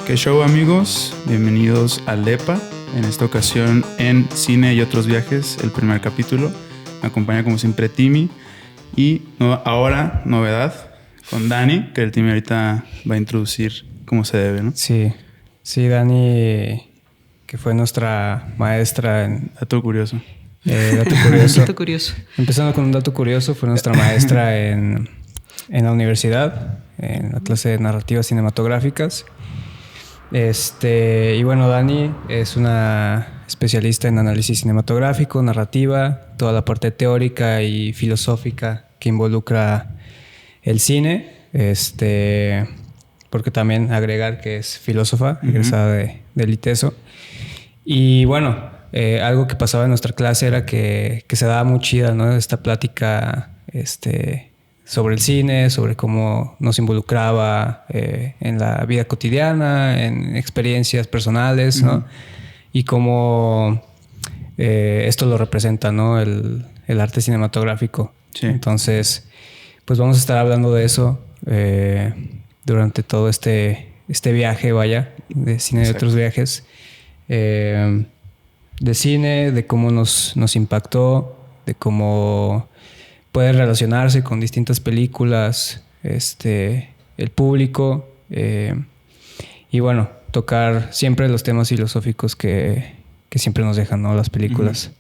¿Qué show, amigos? Bienvenidos a LEPA. En esta ocasión en Cine y otros viajes, el primer capítulo. Me acompaña como siempre Timmy. Y ahora, novedad, con Dani, que el Timmy ahorita va a introducir como se debe, ¿no? Sí, Dani, que fue nuestra maestra en... Dato curioso. Dato curioso. Empezando con un dato curioso, fue nuestra maestra en la universidad, en la clase de narrativas cinematográficas. Y bueno, Dani es una especialista en análisis cinematográfico, narrativa, toda la parte teórica y filosófica que involucra el cine. Porque también agregar que es filósofa, egresada del ITESO. Y bueno, algo que pasaba en nuestra clase era que se daba muy chida, ¿no? Esta plática sobre el cine, sobre cómo nos involucraba en la vida cotidiana, en experiencias personales, ¿no? Y cómo esto lo representa, ¿no? El arte cinematográfico. Sí. Entonces, pues vamos a estar hablando de eso durante todo este viaje, vaya, de cine. Exacto. De otros viajes. De cine, de cómo nos impactó, de cómo puede relacionarse con distintas películas, el público, y bueno, tocar siempre los temas filosóficos que siempre nos dejan, ¿no? Las películas.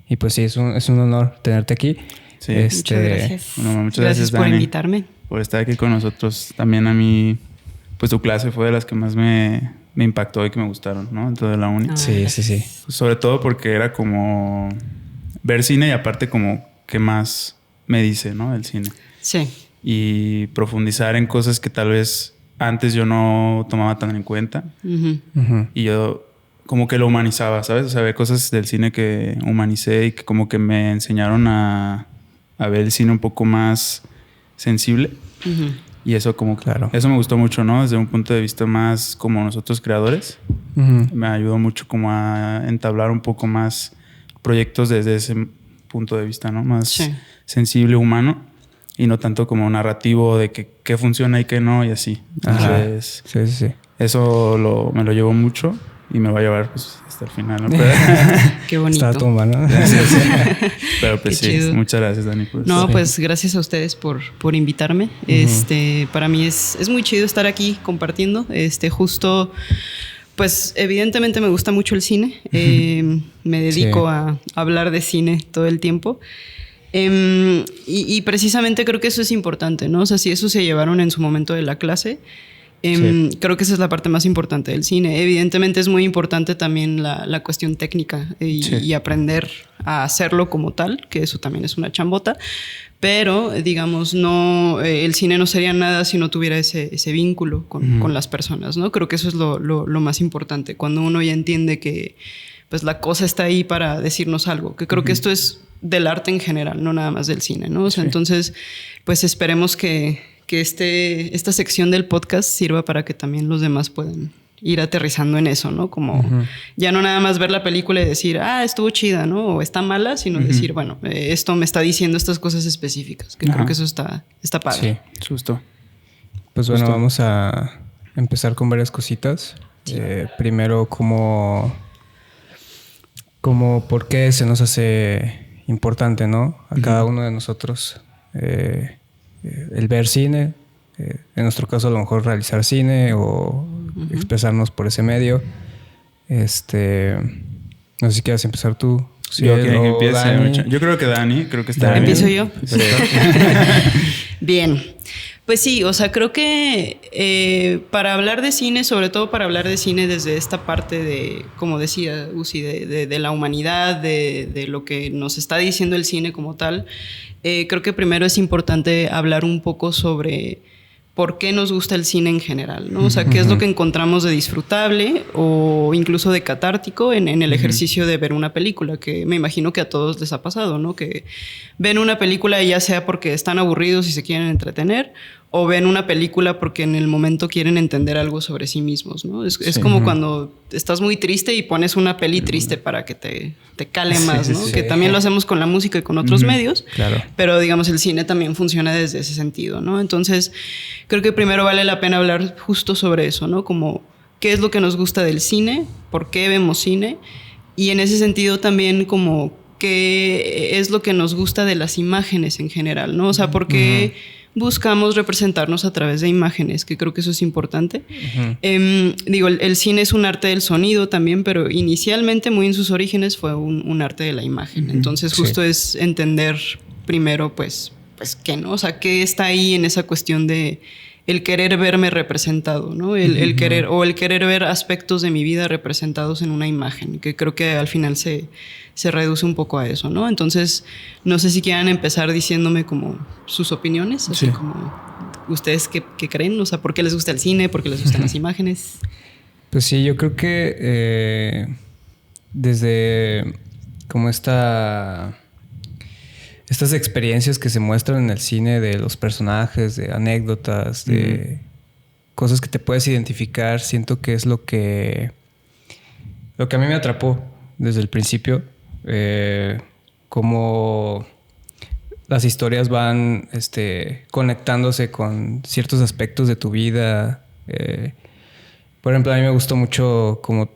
Y pues sí, es un honor tenerte aquí. Sí. Muchas gracias. Bueno, muchas gracias, Dani, por invitarme. Por estar aquí con nosotros. También a mí, pues tu clase fue de las que más me impactó y que me gustaron, ¿no? Dentro de la uni. Sí. Pues sobre todo porque era como ver cine y aparte como qué más me dice, ¿no? El cine. Sí. Y profundizar en cosas que tal vez antes yo no tomaba tan en cuenta. Y yo como que lo humanizaba, ¿sabes? O sea, ver cosas del cine que humanicé y que como que me enseñaron a ver el cine un poco más sensible. Y eso como claro. Eso me gustó mucho, ¿no? Desde un punto de vista más como nosotros creadores. Me ayudó mucho como a entablar un poco más proyectos desde ese punto de vista, ¿no? Más sensible, humano. Y no tanto como narrativo de qué funciona y qué no y así. Entonces, sí. Eso me lo llevó mucho y me va a llevar pues, hasta el final, ¿no? Qué bonito. Está tumba, ¿no? Pero pues sí, muchas gracias, Dani. Pues gracias a ustedes por invitarme. Para mí es muy chido estar aquí compartiendo. Justo, pues evidentemente me gusta mucho el cine. Me dedico a hablar de cine todo el tiempo. Y precisamente creo que eso es importante, ¿no? O sea, si eso se llevaron en su momento de la clase, creo que esa es la parte más importante del cine. Evidentemente es muy importante también la cuestión técnica y aprender a hacerlo como tal, que eso también es una chambota. Pero, digamos, no, el cine no sería nada si no tuviera ese vínculo con las personas, ¿no? Creo que eso es lo más importante. Cuando uno ya entiende que pues, la cosa está ahí para decirnos algo. Que creo que esto es del arte en general, no nada más del cine, ¿no? O sea, entonces, pues esperemos que esta sección del podcast sirva para que también los demás puedan ir aterrizando en eso, ¿no? Como ya no nada más ver la película y decir, estuvo chida, ¿no? O está mala, sino decir, bueno, esto me está diciendo estas cosas específicas, que creo que eso está padre. Sí, justo. Pues bueno, vamos a empezar con varias cositas. Sí. Primero, como por qué se nos hace importante, ¿no? A cada uno de nosotros el ver cine, en nuestro caso a lo mejor realizar cine o expresarnos por ese medio. No sé si quieres empezar tú. Sí, yo que empiece. Yo creo que Dani, está bien. ¿Empiezo yo? Bien. Pues sí, o sea, creo que para hablar de cine, sobre todo para hablar de cine desde esta parte de, como decía Uzi, de la humanidad, de lo que nos está diciendo el cine como tal, creo que primero es importante hablar un poco sobre por qué nos gusta el cine en general, ¿no? O sea, qué es lo que encontramos de disfrutable o incluso de catártico en el ejercicio de ver una película, que me imagino que a todos les ha pasado, ¿no? Que ven una película ya sea porque están aburridos y se quieren entretener o ven una película porque en el momento quieren entender algo sobre sí mismos, ¿no? Es como cuando estás muy triste y pones una peli triste para que te cale más, ¿no? Que también lo hacemos con la música y con otros medios. Claro. Pero, digamos, el cine también funciona desde ese sentido, ¿no? Entonces, creo que primero vale la pena hablar justo sobre eso, ¿no? Como qué es lo que nos gusta del cine, por qué vemos cine, y en ese sentido también como qué es lo que nos gusta de las imágenes en general, ¿no? O sea, por qué buscamos representarnos a través de imágenes, que creo que eso es importante. Digo, el cine es un arte del sonido también, pero inicialmente, muy en sus orígenes, fue un arte de la imagen. Entonces, justo es entender primero, pues qué, ¿no? O sea, qué está ahí en esa cuestión de el querer verme representado, ¿no? El querer ver aspectos de mi vida representados en una imagen, que creo que al final se reduce un poco a eso, ¿no? Entonces, no sé si quieran empezar diciéndome como sus opiniones, así como ustedes qué creen, o sea, ¿por qué les gusta el cine? ¿Por qué les gustan las imágenes? Pues sí, yo creo que desde como estas experiencias que se muestran en el cine de los personajes, de anécdotas, de cosas que te puedes identificar, siento que es lo que a mí me atrapó desde el principio. Cómo las historias van conectándose con ciertos aspectos de tu vida. Por ejemplo, a mí me gustó mucho cómo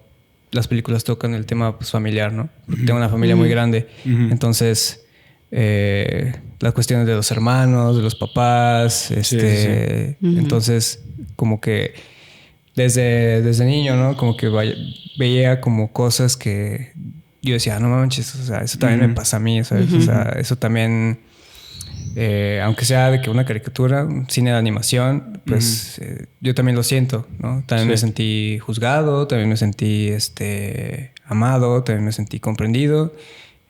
las películas tocan el tema pues, familiar, ¿no? Porque tengo una familia muy grande. Entonces, las cuestiones de los hermanos, de los papás, entonces como que desde niño, ¿no? Como que veía como cosas que yo decía, no manches, o sea, eso también me pasa a mí, ¿sabes? O sea, eso también, aunque sea de que una caricatura, un cine de animación, pues yo también lo siento, ¿no? También me sentí juzgado, también me sentí amado, también me sentí comprendido.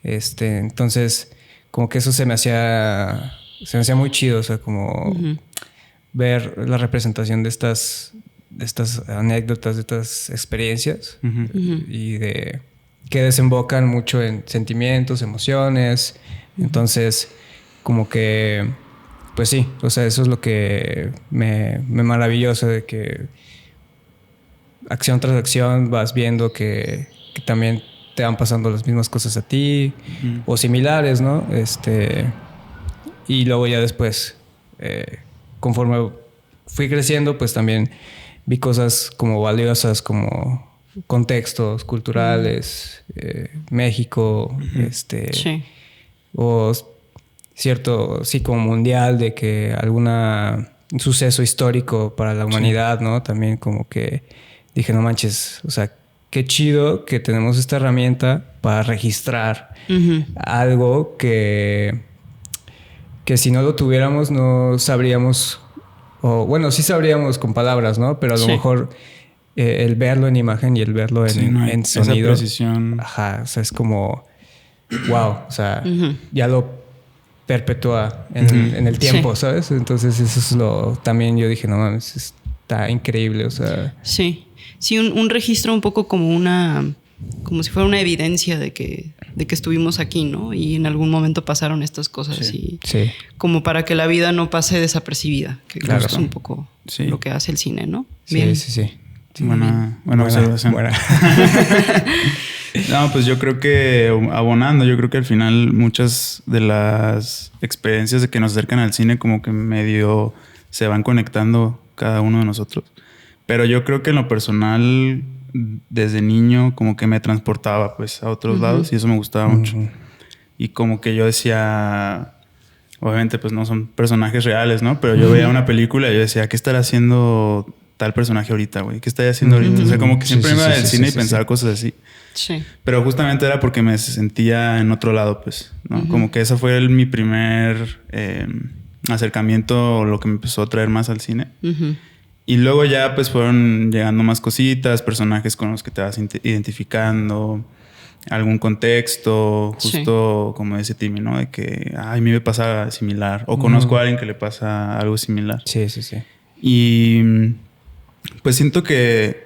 Entonces, como que eso se me hacía muy chido, o sea, como ver la representación de estas anécdotas, de estas experiencias y de que desembocan mucho en sentimientos, emociones. Entonces, como que, pues sí, o sea, eso es lo que me maravilloso de que acción tras acción vas viendo que también te van pasando las mismas cosas a ti o similares, ¿no? Y luego ya después, conforme fui creciendo, pues también vi cosas como valiosas, como contextos culturales, México, o cierto como mundial de que un suceso histórico para la humanidad, ¿no? También como que dije, no manches, o sea, qué chido que tenemos esta herramienta para registrar algo que si no lo tuviéramos no sabríamos, o bueno, sí sabríamos con palabras, ¿no? Pero a lo mejor el verlo en imagen y el verlo en sonido. Esa precisión. Ajá, o sea, es como wow, o sea, ya lo perpetúa en el tiempo, ¿sabes? Entonces eso es también yo dije, no mames, está increíble, o sea. Sí, un registro un poco como si fuera una evidencia de que estuvimos aquí, ¿no? Y en algún momento pasaron estas cosas como para que la vida no pase desapercibida, que claro, es un poco lo que hace el cine, ¿no? Bien. Sí. Buena observación. Buena. No, pues yo creo que abonando, yo creo que al final muchas de las experiencias de que nos acercan al cine como que medio se van conectando cada uno de nosotros. Pero yo creo que en lo personal, desde niño, como que me transportaba pues a otros lados y eso me gustaba mucho. Y como que yo decía, obviamente pues no son personajes reales, ¿no? Pero yo veía una película y yo decía, ¿qué estará haciendo tal personaje ahorita, güey? ¿Qué está haciendo ahorita? O sea, como que siempre iba al cine y pensaba cosas así. Sí. Pero justamente era porque me sentía en otro lado, pues, ¿no? Como que ese fue mi primer acercamiento, lo que me empezó a traer más al cine. Y luego ya, pues, fueron llegando más cositas, personajes con los que te vas identificando, algún contexto, justo como dice Timmy, ¿no? De que, a mí me pasa similar. O conozco a alguien que le pasa algo similar. Sí. Y pues siento que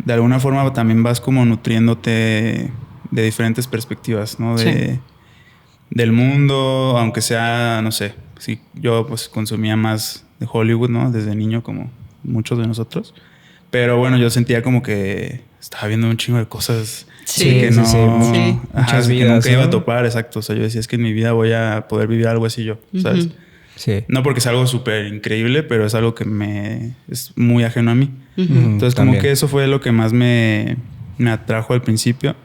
de alguna forma también vas como nutriéndote de diferentes perspectivas, ¿no? Del mundo, aunque sea, no sé, sí, yo pues consumía más de Hollywood, ¿no? Desde niño, como muchos de nosotros. Pero bueno, yo sentía como que estaba viendo un chingo de cosas que no... Sí. Muchas vidas, que nunca iba a topar, exacto. O sea, yo decía, es que en mi vida voy a poder vivir algo así yo, ¿sabes? Sí. No porque es algo súper increíble, pero es algo que es muy ajeno a mí. Entonces, también. como que eso fue lo que más me atrajo al principio.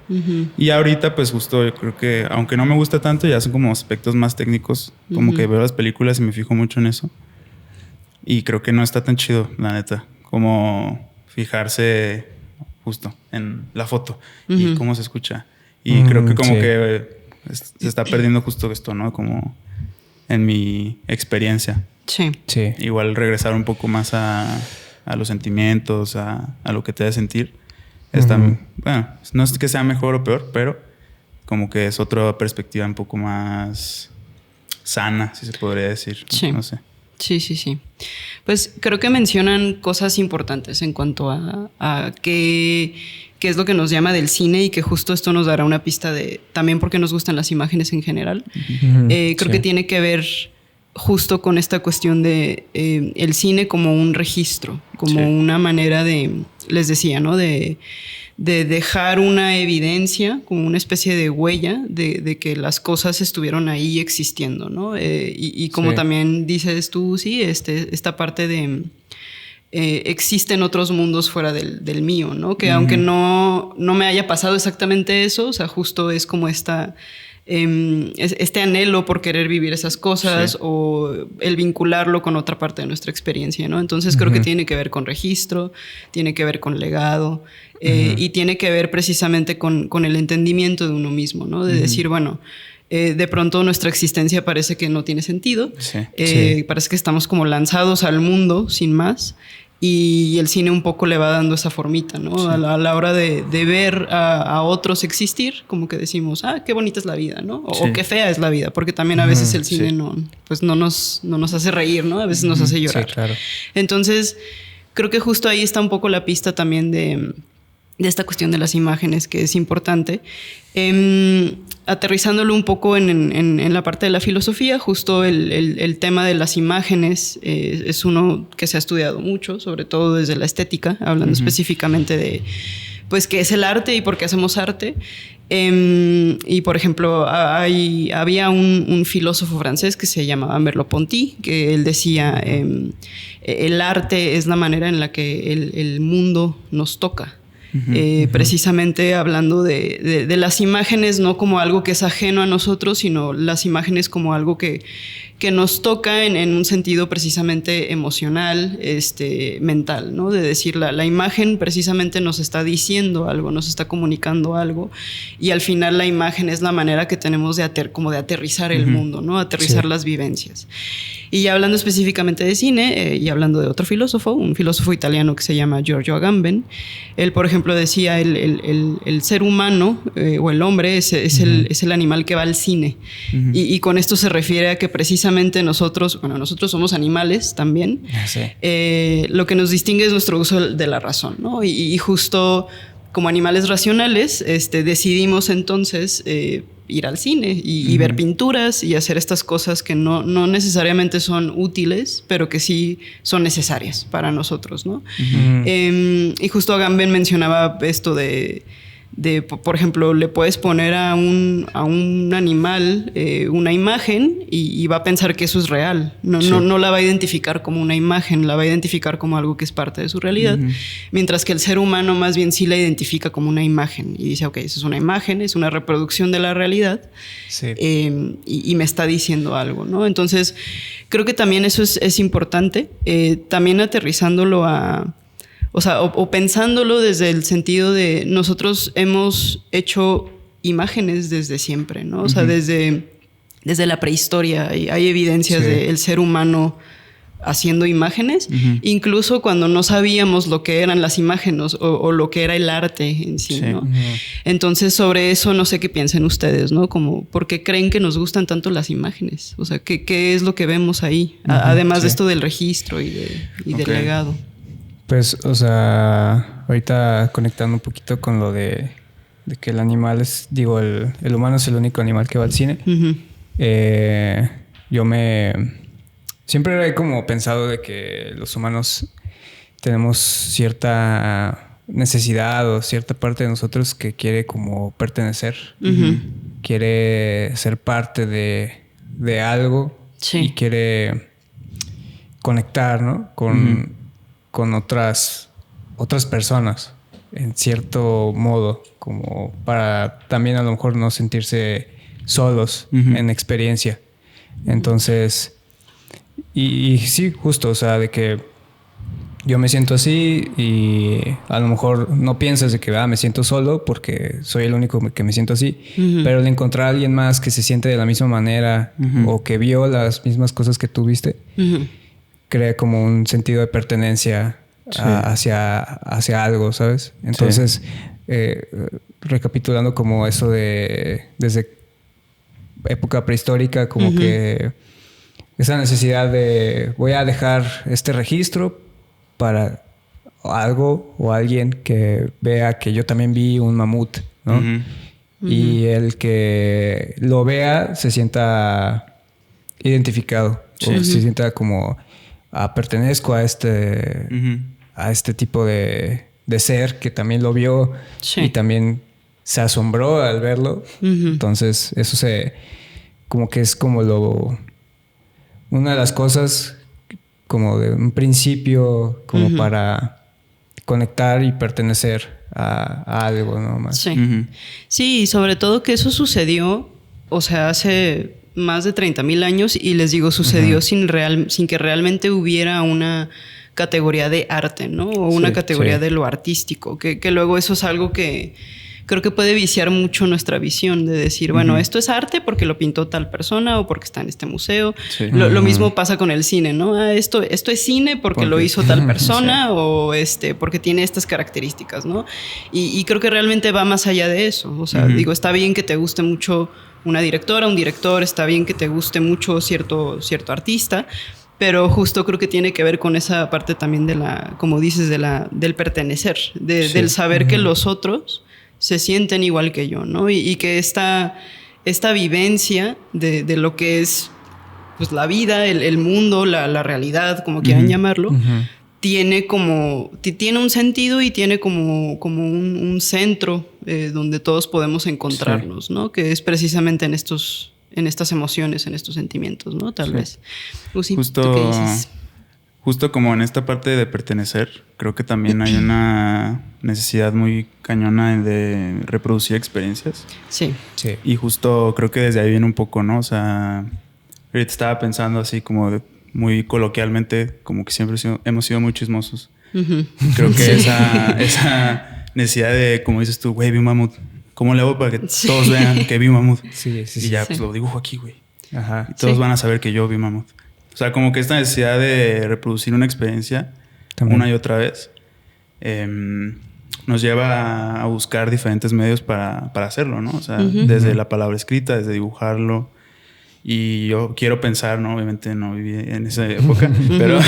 Y ahorita, pues justo yo creo que, aunque no me gusta tanto, ya son como aspectos más técnicos. Como que veo las películas y me fijo mucho en eso. Y creo que no está tan chido, la neta. Como fijarse justo en la foto y cómo se escucha. Y creo que como que se está perdiendo justo esto, ¿no? Como en mi experiencia. Sí. Igual regresar un poco más a los sentimientos, a lo que te hace sentir. Bueno, no es que sea mejor o peor, pero como que es otra perspectiva un poco más sana, si se podría decir. Sí. No sé. Sí. Pues creo que mencionan cosas importantes en cuanto a qué es lo que nos llama del cine y que justo esto nos dará una pista de también por qué nos gustan las imágenes en general. Creo que tiene que ver justo con esta cuestión de el cine como un registro, como una manera de, les decía, ¿no? De dejar una evidencia, como una especie de huella de que las cosas estuvieron ahí existiendo, ¿no? Y como también dices tú, sí, esta parte de existen otros mundos fuera del mío, ¿no? Que aunque no me haya pasado exactamente eso, o sea, justo es como este anhelo por querer vivir esas cosas o el vincularlo con otra parte de nuestra experiencia, ¿no? Entonces creo que tiene que ver con registro, tiene que ver con legado y tiene que ver precisamente con el entendimiento de uno mismo, ¿no? De decir, bueno, de pronto nuestra existencia parece que no tiene sentido, parece que estamos como lanzados al mundo sin más. Y el cine un poco le va dando esa formita, ¿no? Sí. A la hora de ver a otros existir, como que decimos, qué bonita es la vida, ¿no? O qué fea es la vida, porque también a veces el cine no nos hace reír, ¿no? A veces nos hace llorar. Sí, claro. Entonces, creo que justo ahí está un poco la pista también de esta cuestión de las imágenes, que es importante. Aterrizándolo un poco en la parte de la filosofía, justo el tema de las imágenes es uno que se ha estudiado mucho, sobre todo desde la estética, hablando específicamente de pues qué es el arte y por qué hacemos arte. Y por ejemplo, había un filósofo francés que se llamaba Merleau-Ponty, que él decía, el arte es la manera en la que el mundo nos toca. Precisamente hablando de las imágenes no como algo que es ajeno a nosotros, sino las imágenes como algo que nos toca en un sentido precisamente emocional, mental, ¿no? De decir, la imagen precisamente nos está diciendo algo, nos está comunicando algo, y al final la imagen es la manera que tenemos de aterrizar el mundo, ¿no? Aterrizar las vivencias. Y ya hablando específicamente de cine, y hablando de otro filósofo, un filósofo italiano que se llama Giorgio Agamben, él, por ejemplo, decía, el ser humano, o el hombre, es el animal que va al cine. Y con esto se refiere a que precisamente nosotros somos animales también. Lo que nos distingue es nuestro uso de la razón, ¿no? Y justo como animales racionales, decidimos entonces ir al cine y ver pinturas y hacer estas cosas que no necesariamente son útiles, pero que sí son necesarias para nosotros, ¿no? Y justo Agamben mencionaba esto de, por ejemplo, le puedes poner a un animal una imagen y va a pensar que eso es real. No la va a identificar como una imagen, la va a identificar como algo que es parte de su realidad. Mientras que el ser humano más bien sí la identifica como una imagen y dice, ok, eso es una imagen, es una reproducción de la realidad y me está diciendo algo, ¿no? Entonces, creo que también eso es importante. También aterrizándolo o pensándolo desde el sentido de nosotros hemos hecho imágenes desde siempre, ¿no? O sea, desde la prehistoria hay evidencias del ser humano haciendo imágenes, incluso cuando no sabíamos lo que eran las imágenes o lo que era el arte en sí, ¿no? Entonces, sobre eso no sé qué piensen ustedes, ¿no? Como, ¿por qué creen que nos gustan tanto las imágenes? O sea, ¿qué es lo que vemos ahí? Además de esto del registro y del legado. Pues, o sea, ahorita conectando un poquito con lo de que el animal el humano es el único animal que va al cine. Yo me Siempre he como pensado de que los humanos tenemos cierta necesidad o cierta parte de nosotros que quiere como pertenecer. Quiere ser parte de algo y quiere conectar, ¿no? Con otras personas en cierto modo, como para también a lo mejor no sentirse solos en experiencia. Entonces, y sí, justo, o sea, de que yo me siento así y a lo mejor no piensas de que me siento solo porque soy el único que me siento así, pero el encontrar a alguien más que se siente de la misma manera o que vio las mismas cosas que tú viste, crea como un sentido de pertenencia hacia algo, ¿sabes? Entonces, recapitulando como eso desde época prehistórica, como que esa necesidad de voy a dejar este registro para algo o alguien que vea que yo también vi un mamut, ¿no? Y el que lo vea se sienta identificado o se sienta como pertenezco a este tipo de ser que también lo vio y también se asombró al verlo. Entonces eso como que es como una de las cosas como de un principio como para conectar y pertenecer a algo, ¿no? Más. Sí, y sobre todo que eso sucedió, o sea, hace más de 30,000 años y les digo, sucedió sin que realmente hubiera una categoría de arte, ¿no? O una categoría de lo artístico, que luego eso es algo que creo que puede viciar mucho nuestra visión de decir, bueno, esto es arte porque lo pintó tal persona o porque está en este museo. Lo mismo pasa con el cine, ¿no? Esto es cine porque lo hizo tal persona o porque tiene estas características, ¿no? Y creo que realmente va más allá de eso. O sea, digo, está bien que te guste mucho una directora, un director, está bien que te guste mucho cierto artista, pero justo creo que tiene que ver con esa parte también de como dices, del pertenecer, del saber que los otros se sienten igual que yo, ¿no? Y que esta vivencia de lo que es pues, la vida, el mundo, la realidad, como quieran llamarlo, tiene un sentido y tiene como un centro donde todos podemos encontrarnos, ¿no? Que es precisamente en estas emociones, en estos sentimientos, ¿no? Tal vez. Uzi, ¿tú qué dices? Justo como en esta parte de pertenecer, creo que también hay una necesidad muy cañona de reproducir experiencias. Sí. Y justo creo que desde ahí viene un poco, ¿no? O sea, ahorita estaba pensando así como muy coloquialmente, como que siempre hemos sido muy chismosos. Creo que esa necesidad de, como dices tú, güey, vi un mamut. ¿Cómo le hago para que todos vean que vi un mamut? Y ya, pues lo dibujo aquí, güey. Y todos van a saber que yo vi un mamut. O sea, como que esta necesidad de reproducir una experiencia una y otra vez nos lleva a buscar diferentes medios para hacerlo, ¿no? O sea, desde la palabra escrita, desde dibujarlo. Y yo quiero pensar, ¿no? Obviamente no viví en esa época, pero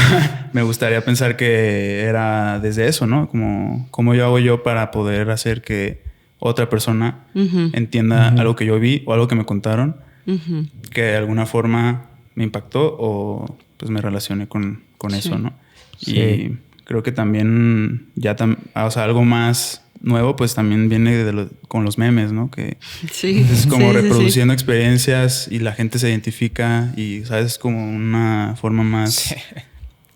me gustaría pensar que era desde eso, ¿no? Como yo hago yo para poder hacer que otra persona entienda algo que yo vi o algo que me contaron, que de alguna forma me impactó o pues me relacioné con eso, ¿no? Y creo que también o sea, algo más nuevo pues también viene con los memes, ¿no? Que es como reproduciendo experiencias y la gente se identifica y, ¿sabes? Es como una forma más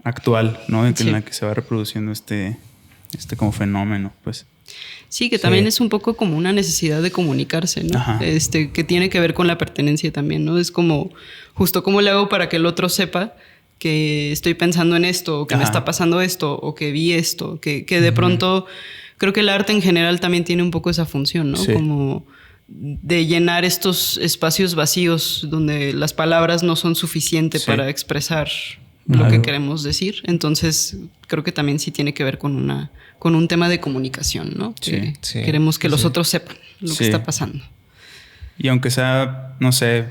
actual, ¿no? En la que se va reproduciendo este como fenómeno, pues. Sí, que también es un poco como una necesidad de comunicarse, ¿no? Que tiene que ver con la pertenencia también, ¿no? Es como, justo cómo le hago para que el otro sepa que estoy pensando en esto, o que me está pasando esto, o que vi esto, que de pronto creo que el arte en general también tiene un poco esa función, ¿no? Como de llenar estos espacios vacíos donde las palabras no son suficientes para expresar lo que queremos decir. Entonces creo que también sí tiene que ver con un tema de comunicación, ¿no? Que queremos que los otros sepan lo que está pasando. Y aunque sea, no sé,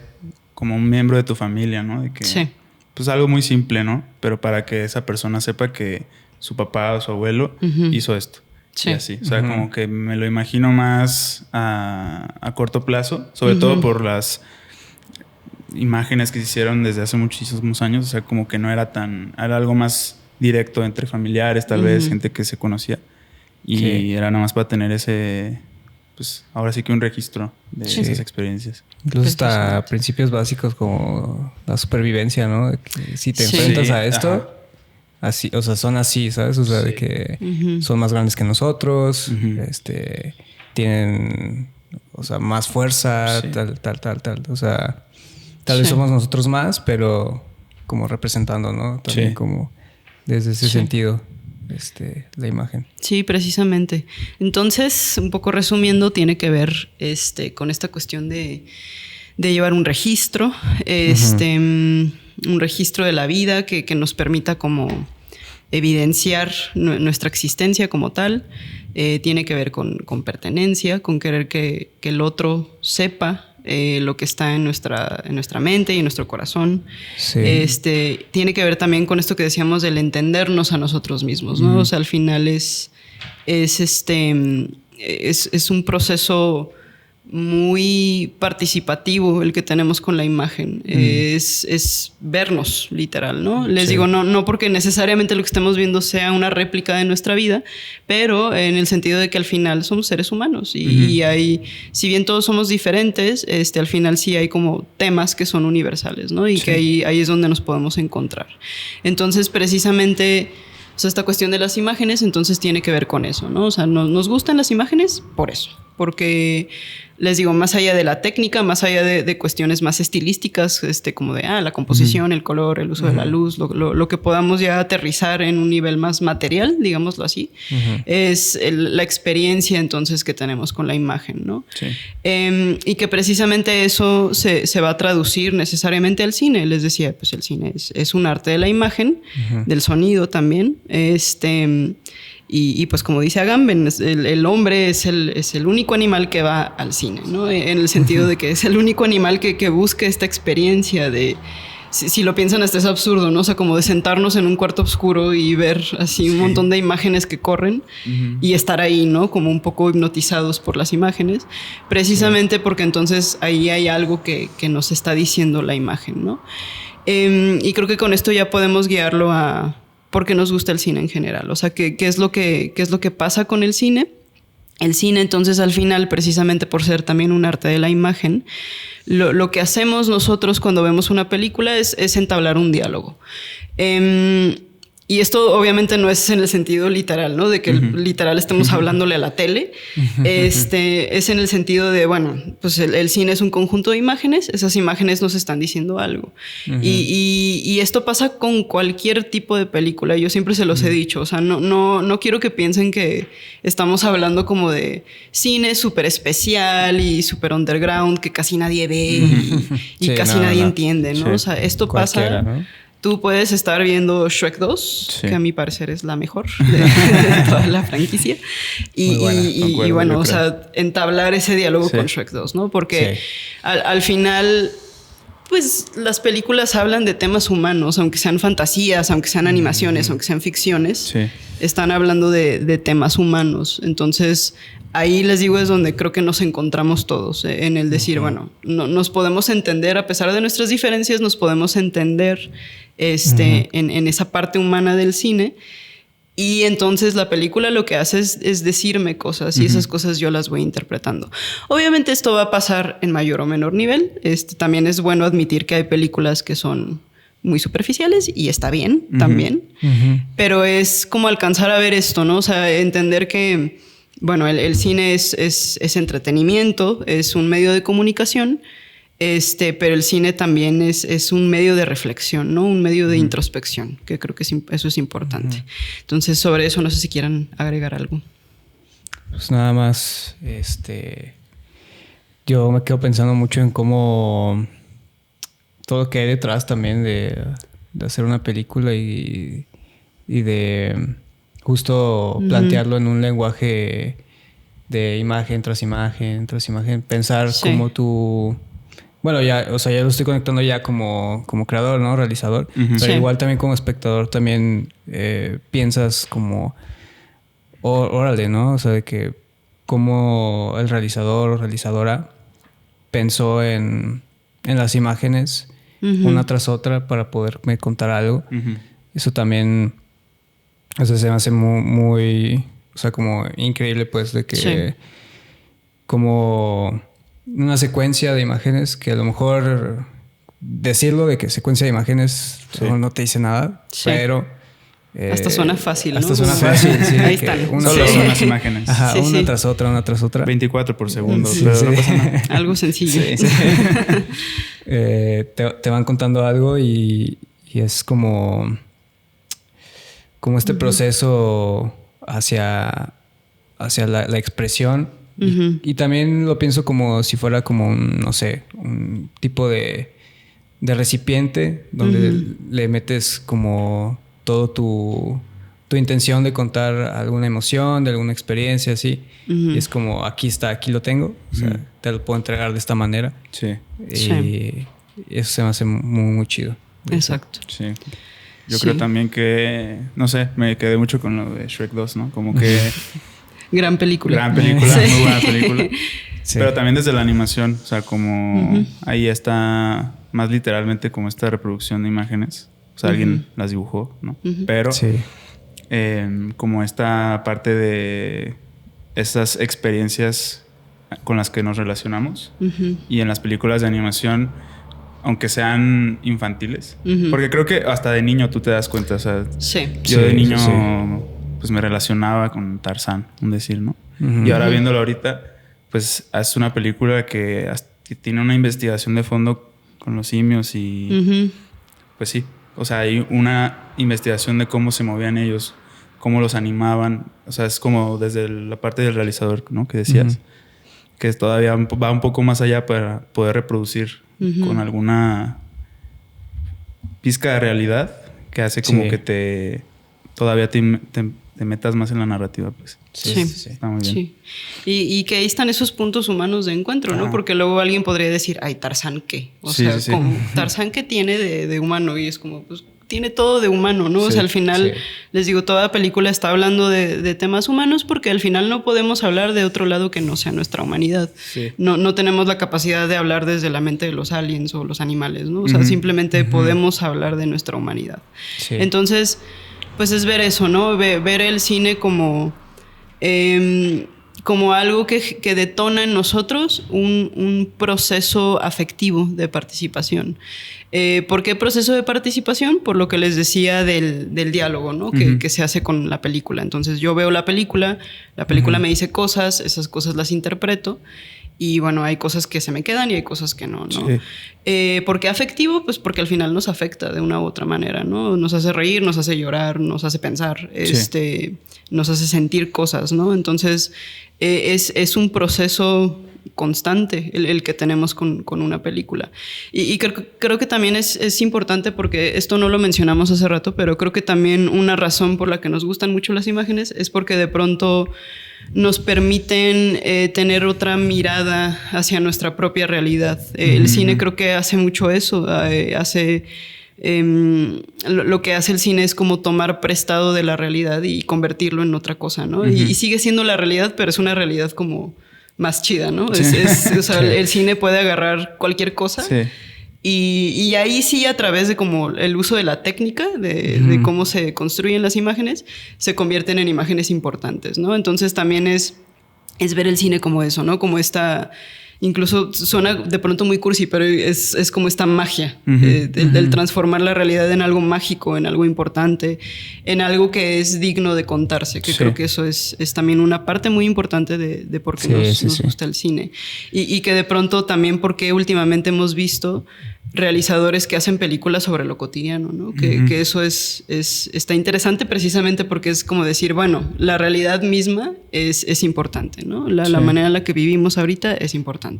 como un miembro de tu familia, ¿no? De que, pues algo muy simple, ¿no? Pero para que esa persona sepa que su papá o su abuelo hizo esto. Y así. O sea, como que me lo imagino más a corto plazo, sobre todo por imágenes que se hicieron desde hace muchísimos años. O sea, como que no era tan... Era algo más directo entre familiares, tal vez, gente que se conocía. Y era nada más para tener ese... Pues ahora sí que un registro de esas experiencias. Incluso hasta principios básicos como la supervivencia, ¿no? De que si te enfrentas a esto, así, o sea, son así, ¿sabes? O sea, de que son más grandes que nosotros, tienen, o sea, más fuerza, tal. O sea, tal vez somos nosotros más, pero como representando, ¿no? También como desde ese sentido. La imagen. Sí, precisamente. Entonces, un poco resumiendo, tiene que ver con esta cuestión de llevar un registro, un registro de la vida que nos permita como evidenciar nuestra existencia como tal. Tiene que ver con pertenencia, con querer que el otro sepa lo que está en nuestra mente y en nuestro corazón. Sí. Tiene que ver también con esto que decíamos del entendernos a nosotros mismos, ¿no? O sea, al final es un proceso muy participativo el que tenemos con la imagen. Es vernos, literal, ¿no? Les digo, no porque necesariamente lo que estemos viendo sea una réplica de nuestra vida, pero en el sentido de que al final somos seres humanos y hay, si bien todos somos diferentes, al final sí hay como temas que son universales, ¿no? Y que ahí es donde nos podemos encontrar. Entonces, precisamente, o sea, esta cuestión de las imágenes, entonces tiene que ver con eso, ¿no? O sea, nos gustan las imágenes por eso, porque les digo, más allá de la técnica, más allá de cuestiones más estilísticas, como de la composición, el color, el uso de la luz, lo que podamos ya aterrizar en un nivel más material, digámoslo así, es la experiencia entonces que tenemos con la imagen, ¿no? Sí. Y que precisamente eso se va a traducir necesariamente al cine. Les decía, pues el cine es un arte de la imagen, del sonido también, y pues como dice Agamben, el hombre es el único animal que va al cine, ¿no? En el sentido de que es el único animal que busca esta experiencia de... Si lo piensan, hasta es absurdo, ¿no? O sea, como de sentarnos en un cuarto oscuro y ver así un montón de imágenes que corren y estar ahí, ¿no? Como un poco hipnotizados por las imágenes. Precisamente porque entonces ahí hay algo que nos está diciendo la imagen, ¿no? Y creo que con esto ya podemos guiarlo a... porque nos gusta el cine en general. O sea, ¿qué es lo que pasa con el cine? El cine, entonces, al final, precisamente por ser también un arte de la imagen, lo que hacemos nosotros cuando vemos una película es entablar un diálogo. Y esto obviamente no es en el sentido literal, ¿no? De que literal estemos hablándole a la tele. Es en el sentido de, bueno, pues el cine es un conjunto de imágenes. Esas imágenes nos están diciendo algo. Y esto pasa con cualquier tipo de película. Yo siempre se los he dicho. O sea, no quiero que piensen que estamos hablando como de cine súper especial y súper underground que casi nadie ve y casi nadie entiende, ¿no? Sí. O sea, esto pasa... ¿no? Tú puedes estar viendo Shrek 2, que a mi parecer es la mejor de toda la franquicia. Y bueno, o sea, entablar ese diálogo con Shrek 2, ¿no? Porque al final, pues las películas hablan de temas humanos, aunque sean fantasías, aunque sean animaciones, aunque sean ficciones, están hablando de temas humanos. Entonces, ahí les digo es donde creo que nos encontramos todos, en el decir, bueno, nos podemos entender, a pesar de nuestras diferencias, nos podemos entender en esa parte humana del cine. Y entonces la película lo que hace es decirme cosas y esas cosas yo las voy interpretando. Obviamente esto va a pasar en mayor o menor nivel. También es bueno admitir que hay películas que son muy superficiales y está bien también. Pero es como alcanzar a ver esto, ¿no? O sea, entender que, bueno, el cine es entretenimiento, es un medio de comunicación, pero el cine también es un medio de reflexión, ¿no? Un medio de introspección, que creo que eso es importante. Entonces, sobre eso no sé si quieran agregar algo. Pues nada más, yo me quedo pensando mucho en cómo todo lo que hay detrás también de hacer una película y de justo plantearlo en un lenguaje de imagen tras imagen tras imagen, pensar como tú... Bueno, ya, o sea, ya lo estoy conectando ya como creador, ¿no? Realizador. Pero igual también como espectador también piensas como... órale, ¿no? O sea, de que como el realizador o realizadora pensó en en las imágenes, una tras otra, para poderme contar algo. Eso también, o sea, se me hace muy, o sea, como increíble, pues, de que como una secuencia de imágenes que a lo mejor decirlo de que secuencia de imágenes no te dice nada, pero hasta suena fácil, ¿no? Hasta suena fácil, sí. Ahí están. Solo son las imágenes. Ajá, una tras otra. 24 por segundo, pero no pasa nada. Algo sencillo. Sí. Te van contando algo y es como este proceso hacia la expresión. Y también lo pienso como si fuera como un tipo de recipiente donde le metes como todo tu intención de contar alguna emoción, de alguna experiencia, así. Y es como, aquí está, aquí lo tengo. O sea, te lo puedo entregar de esta manera. Sí. Y eso se me hace muy, muy chido. Exacto. Sí. Yo creo también que, no sé, me quedé mucho con lo de Shrek 2, ¿no? Como que... Gran película. Muy buena película. Sí. Pero también desde la animación, o sea, como ahí está más literalmente como esta reproducción de imágenes. O sea, alguien las dibujó, ¿no? Pero como esta parte de esas experiencias con las que nos relacionamos. Y en las películas de animación, aunque sean infantiles, porque creo que hasta de niño tú te das cuenta, o sea, yo de niño pues me relacionaba con Tarzán, un decir, ¿no? Y ahora viéndolo ahorita, pues es una película que tiene una investigación de fondo con los simios y pues sí, o sea, hay una investigación de cómo se movían ellos, cómo los animaban, o sea, es como desde la parte del realizador, ¿no? Que decías, que todavía va un poco más allá para poder reproducir con alguna pizca de realidad que hace como que todavía te metas más en la narrativa, pues. Sí. Está muy bien. Sí. Y que ahí están esos puntos humanos de encuentro, ¿no? Porque luego alguien podría decir, ay, ¿Tarzán qué? O sea, como, ¿Tarzán qué tiene de humano? Y es como, pues, tiene todo de humano, ¿no? O sea, al final, les digo, toda película está hablando de temas humanos porque al final no podemos hablar de otro lado que no sea nuestra humanidad. No tenemos la capacidad de hablar desde la mente de los aliens o los animales, ¿no? O sea, simplemente podemos hablar de nuestra humanidad. Entonces, pues es ver eso, ¿no? Ver el cine como algo que detona en nosotros un proceso afectivo de participación. ¿Por qué proceso de participación? Por lo que les decía del diálogo, ¿no? Que se hace con la película. Entonces yo veo la película me dice cosas, esas cosas las interpreto. Y bueno, hay cosas que se me quedan y hay cosas que no. ¿Por qué afectivo? Pues porque al final nos afecta de una u otra manera, ¿no? Nos hace reír, nos hace llorar, nos hace pensar, nos hace sentir cosas, ¿no? Entonces, es un proceso constante el que tenemos con una película. Y creo que también es importante porque esto no lo mencionamos hace rato, pero creo que también una razón por la que nos gustan mucho las imágenes es porque de pronto nos permiten tener otra mirada hacia nuestra propia realidad. El cine creo que hace mucho eso. Lo que hace el cine es como tomar prestado de la realidad y convertirlo en otra cosa, ¿no? Y sigue siendo la realidad, pero es una realidad como más chida, ¿no? O sea, el cine puede agarrar cualquier cosa. Y ahí sí, a través de como el uso de la técnica, de cómo se construyen las imágenes, se convierten en imágenes importantes, ¿no? Entonces también es ver el cine como eso, ¿no? Como esta... Incluso suena de pronto muy cursi, pero es como esta magia del transformar la realidad en algo mágico, en algo importante, en algo que es digno de contarse, que creo que eso es también una parte muy importante de por qué nos gusta el cine. Y que de pronto también porque últimamente hemos visto realizadores que hacen películas sobre lo cotidiano, ¿no? Que eso está interesante precisamente porque es como decir, bueno, la realidad misma es importante, ¿no? La manera en la que vivimos ahorita es importante.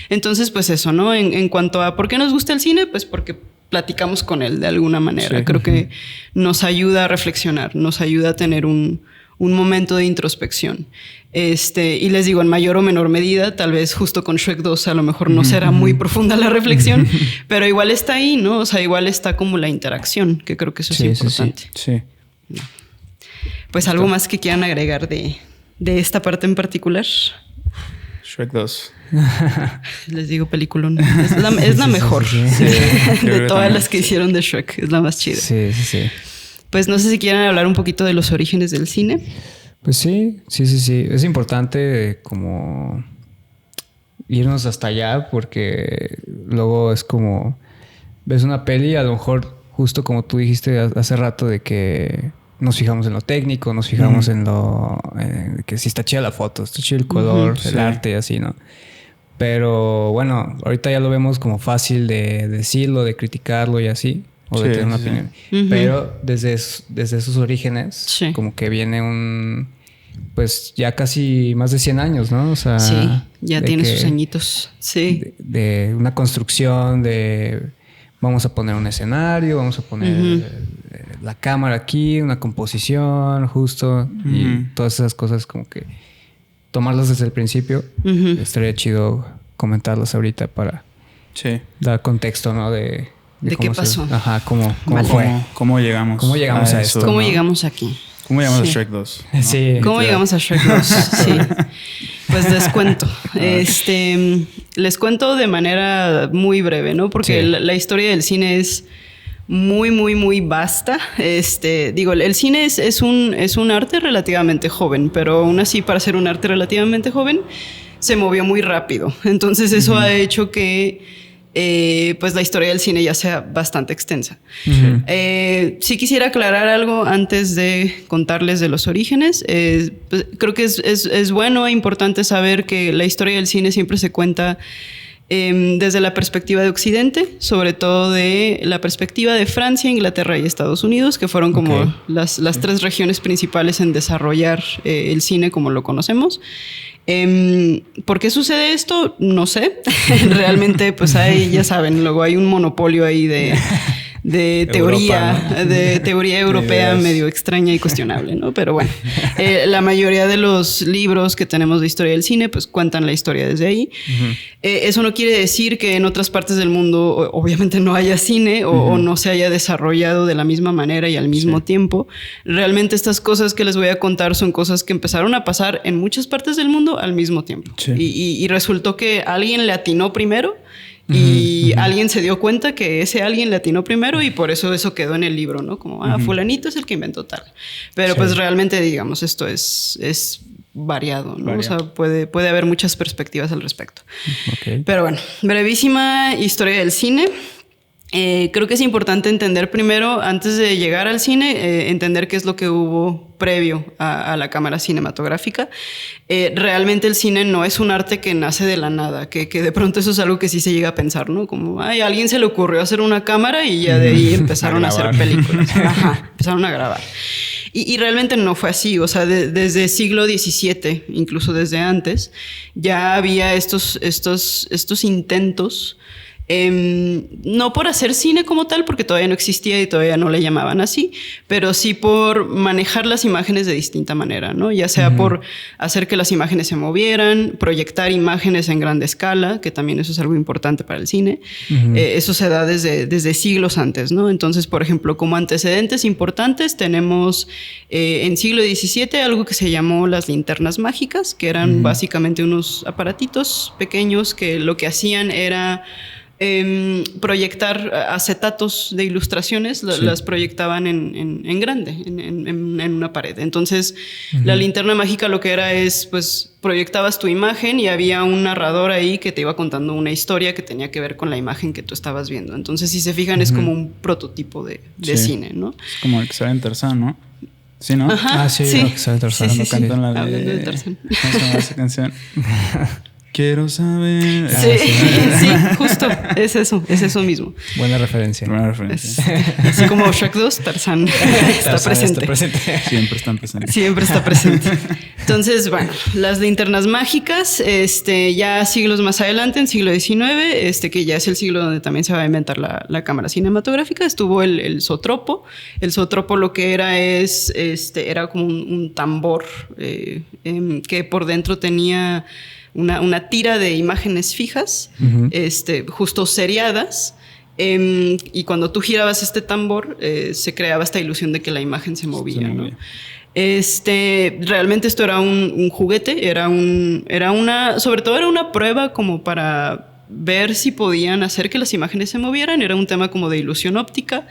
Entonces, pues eso, ¿no? En cuanto a por qué nos gusta el cine, pues porque platicamos con él de alguna manera. Creo que nos ayuda a reflexionar, nos ayuda a tener un momento de introspección. Y les digo, en mayor o menor medida, tal vez justo con Shrek 2 a lo mejor no será muy profunda la reflexión, pero igual está ahí, ¿no? O sea, igual está como la interacción, que creo que eso es importante. Sí. Pues algo más que quieran agregar de esta parte en particular. Shrek 2. Les digo peliculón. Es la mejor. Sí, de todas las que hicieron de Shrek. Es la más chida. Sí. Pues no sé si quieren hablar un poquito de los orígenes del cine. Pues sí. Es importante como irnos hasta allá porque luego es como... Ves una peli, a lo mejor justo como tú dijiste hace rato de que nos fijamos en lo técnico, nos fijamos en lo... que si está chida la foto, está chido el color, el arte y así, ¿no? Pero bueno, ahorita ya lo vemos como fácil de decirlo, de criticarlo y así, o de tener una opinión. Pero desde esos orígenes, como que viene un... Pues ya casi más de 100 años, ¿no? O sea... Sí, ya tiene sus añitos. Sí. De una construcción, de... Vamos a poner un escenario, vamos a poner la cámara aquí, una composición justo y todas esas cosas como que tomarlas desde el principio. Estaría chido comentarlas ahorita para dar contexto, ¿no? De qué pasó. Cómo fue. ¿Cómo llegamos? ¿Cómo llegamos a esto? ¿Cómo llegamos aquí? ¿Cómo llegamos a Shrek 2? ¿No? Sí. ¿Cómo llegamos a Shrek 2? Sí. Pues les cuento. Les cuento de manera muy breve, ¿no? Porque la historia del cine es muy, muy, muy vasta. Digo, el cine es un arte relativamente joven, pero aún así, para ser un arte relativamente joven, se movió muy rápido. Entonces, eso ha hecho que pues la historia del cine ya sea bastante extensa. Sí quisiera aclarar algo antes de contarles de los orígenes. Pues, creo que es bueno e importante saber que la historia del cine siempre se cuenta desde la perspectiva de Occidente, sobre todo de la perspectiva de Francia, Inglaterra y Estados Unidos, que fueron como las tres regiones principales en desarrollar el cine como lo conocemos. ¿Por qué sucede esto? No sé. Realmente, pues hay, ya saben, luego hay un monopolio ahí de teoría, Europa, ¿no? De teoría europea medio extraña y cuestionable, ¿no? Pero bueno, la mayoría de los libros que tenemos de historia del cine, pues cuentan la historia desde ahí. Eso no quiere decir que en otras partes del mundo obviamente no haya cine o no se haya desarrollado de la misma manera y al mismo tiempo. Realmente estas cosas que les voy a contar son cosas que empezaron a pasar en muchas partes del mundo al mismo tiempo. Y resultó que alguien le atinó primero. Y alguien se dio cuenta que ese alguien le atinó primero y por eso quedó en el libro, ¿no? Como, fulanito es el que inventó tal. Pero pues realmente, digamos, esto es variado, ¿no? O sea, puede haber muchas perspectivas al respecto. Pero bueno, brevísima historia del cine. Creo que es importante entender primero, antes de llegar al cine, entender qué es lo que hubo previo a la cámara cinematográfica. Realmente el cine no es un arte que nace de la nada, que de pronto eso es algo que sí se llega a pensar, ¿no? Como, a alguien se le ocurrió hacer una cámara y ya de ahí empezaron a hacer películas. Empezaron a grabar. Y realmente no fue así. O sea, desde siglo XVII, incluso desde antes, ya había estos intentos. No por hacer cine como tal, porque todavía no existía y todavía no le llamaban así, pero sí por manejar las imágenes de distinta manera, ¿no? Ya sea por hacer que las imágenes se movieran, proyectar imágenes en grande escala, que también eso es algo importante para el cine. Eso se da desde siglos antes, ¿no? Entonces, por ejemplo, como antecedentes importantes tenemos en siglo XVII algo que se llamó las linternas mágicas, que eran básicamente unos aparatitos pequeños que lo que hacían era proyectar acetatos de ilustraciones, las proyectaban en grande, en una pared. Entonces, la linterna mágica lo que era es, pues, proyectabas tu imagen y había un narrador ahí que te iba contando una historia que tenía que ver con la imagen que tú estabas viendo. Entonces, si se fijan, es como un prototipo de cine, ¿no? Es como el que sale en Tarzán, ¿no? Sí, ¿no? Ajá, sí. Que sale en Tarzán. Sí. Cantan la Hablando de Tarzán. ¿Cómo se llama esa canción? Quiero saber. Sí, justo. Es eso mismo. Buena referencia. Así como Shrek 2, Tarzán está presente. Siempre están presentes. Siempre está presente. Entonces, bueno, las linternas mágicas, ya siglos más adelante, en siglo XIX, que ya es el siglo donde también se va a inventar la cámara cinematográfica, estuvo el zootropo. El zootropo lo que era era como un tambor que por dentro tenía una tira de imágenes fijas, justo seriadas, y cuando tú girabas este tambor se creaba esta ilusión de que la imagen se movía, ¿no? Realmente esto era un juguete, sobre todo era una prueba como para ver si podían hacer que las imágenes se movieran. Era un tema como de ilusión óptica.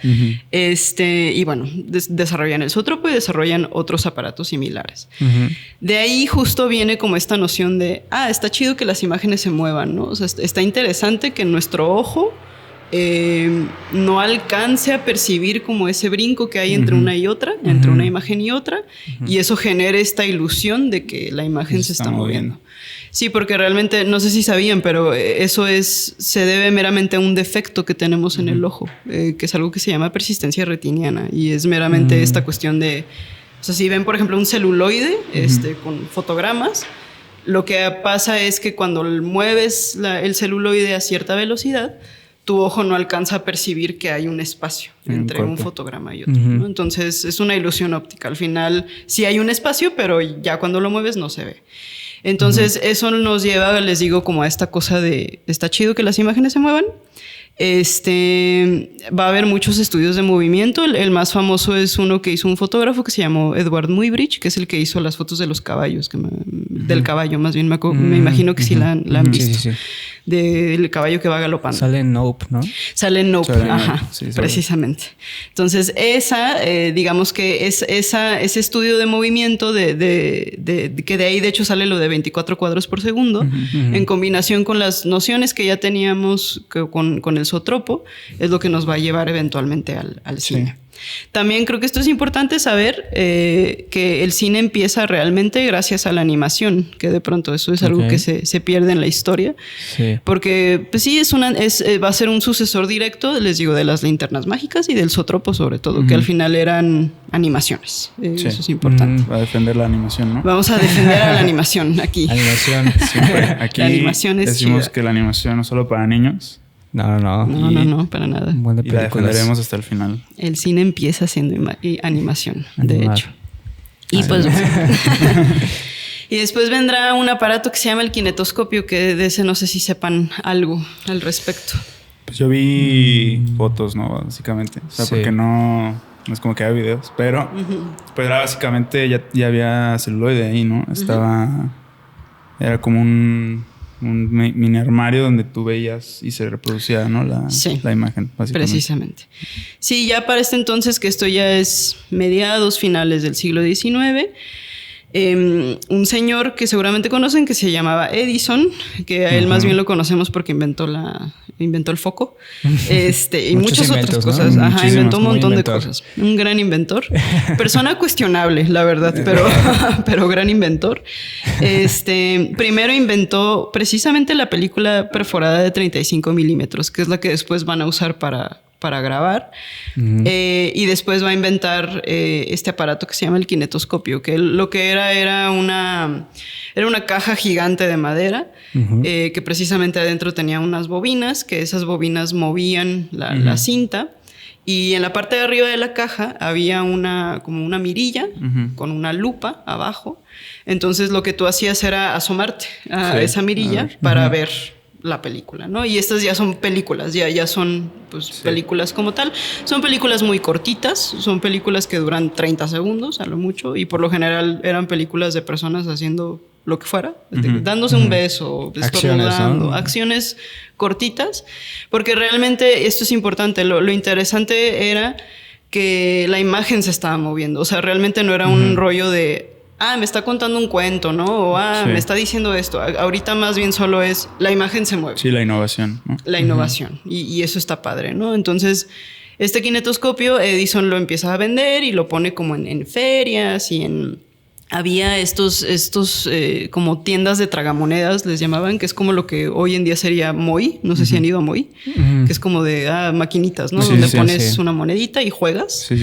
Y bueno, desarrollan el zootropo y desarrollan otros aparatos similares. De ahí justo viene como esta noción de, está chido que las imágenes se muevan, ¿no? O sea, está interesante que nuestro ojo no alcance a percibir como ese brinco que hay entre una y otra, entre una imagen y otra, y eso genera esta ilusión de que la imagen se está moviendo. Sí, porque realmente, no sé si sabían, pero eso se debe meramente a un defecto que tenemos en el ojo, que es algo que se llama persistencia retiniana, y es meramente esta cuestión de, o sea, si ven, por ejemplo, un celuloide con fotogramas, lo que pasa es que cuando mueves el celuloide a cierta velocidad, tu ojo no alcanza a percibir que hay un espacio entre un fotograma y otro, ¿no? Entonces, es una ilusión óptica. Al final, sí hay un espacio, pero ya cuando lo mueves no se ve. Entonces, eso nos lleva, les digo, como a esta cosa de, está chido que las imágenes se muevan. Va a haber muchos estudios de movimiento. El más famoso es uno que hizo un fotógrafo que se llamó Edward Muybridge, que es el que hizo las fotos de los caballos, del caballo más bien. Me imagino que sí la han visto. Sí. Del caballo que va galopando. Sale en Nope, ¿no? Sale en Nope, sí, precisamente. Entonces, digamos que ese estudio de movimiento, que de ahí de hecho sale lo de 24 cuadros por segundo, en combinación con las nociones que ya teníamos con el zootropo, es lo que nos va a llevar eventualmente al cine. También creo que esto es importante saber, que el cine empieza realmente gracias a la animación, que de pronto eso es algo que se pierde en la historia. Porque pues sí, va a ser un sucesor directo, les digo, de las linternas mágicas y del zootropo sobre todo, que al final eran animaciones. Eso es importante. Va a defender la animación, ¿no? Vamos a defender a la animación aquí. Animación. Siempre. Aquí la animación decimos que la animación no es solo para niños. No, para nada. Y la defenderemos hasta el final. El cine empieza siendo animación, de hecho. Y pues... Y después vendrá un aparato que se llama el kinetoscopio, que de ese no sé si sepan algo al respecto. Pues yo vi fotos, ¿no? Básicamente. O sea, porque no es como que había videos, pero pues era básicamente ya había celuloide ahí, ¿no? Era como un mini armario donde tú veías y se reproducía, ¿no? La imagen, básicamente. Precisamente. Sí, ya para este entonces, que esto ya es mediados, finales del siglo XIX, un señor que seguramente conocen, que se llamaba Edison, que a él más bien lo conocemos porque inventó el foco, y muchas otras cosas, ¿no? Inventó un montón de cosas. Un gran inventor, persona cuestionable, la verdad, pero gran inventor. Primero inventó precisamente la película perforada de 35 milímetros, que es la que después van a usar para grabar. Y después va a inventar este aparato que se llama el kinetoscopio, que lo que era una caja gigante de madera, que precisamente adentro tenía unas bobinas, que esas bobinas movían la cinta, y en la parte de arriba de la caja había como una mirilla con una lupa abajo. Entonces lo que tú hacías era asomarte a esa mirilla para ver la película, ¿no? Y estas ya son películas, ya son películas como tal. Son películas muy cortitas, son películas que duran 30 segundos a lo mucho, y por lo general eran películas de personas haciendo lo que fuera, dándose un beso, estornudando, acciones cortitas, porque realmente esto es importante. Lo interesante era que la imagen se estaba moviendo, o sea, realmente no era un rollo de me está contando un cuento, ¿no? O me está diciendo esto. Ahorita más bien solo es la imagen se mueve. Sí, la innovación, ¿no? La innovación. Y eso está padre, ¿no? Entonces, este kinetoscopio Edison lo empieza a vender y lo pone como en ferias y había estos como tiendas de tragamonedas, les llamaban, que es como lo que hoy en día sería Moi. No sé si han ido a Moi. Que es como de maquinitas, ¿no? Donde pones una monedita y juegas. Sí.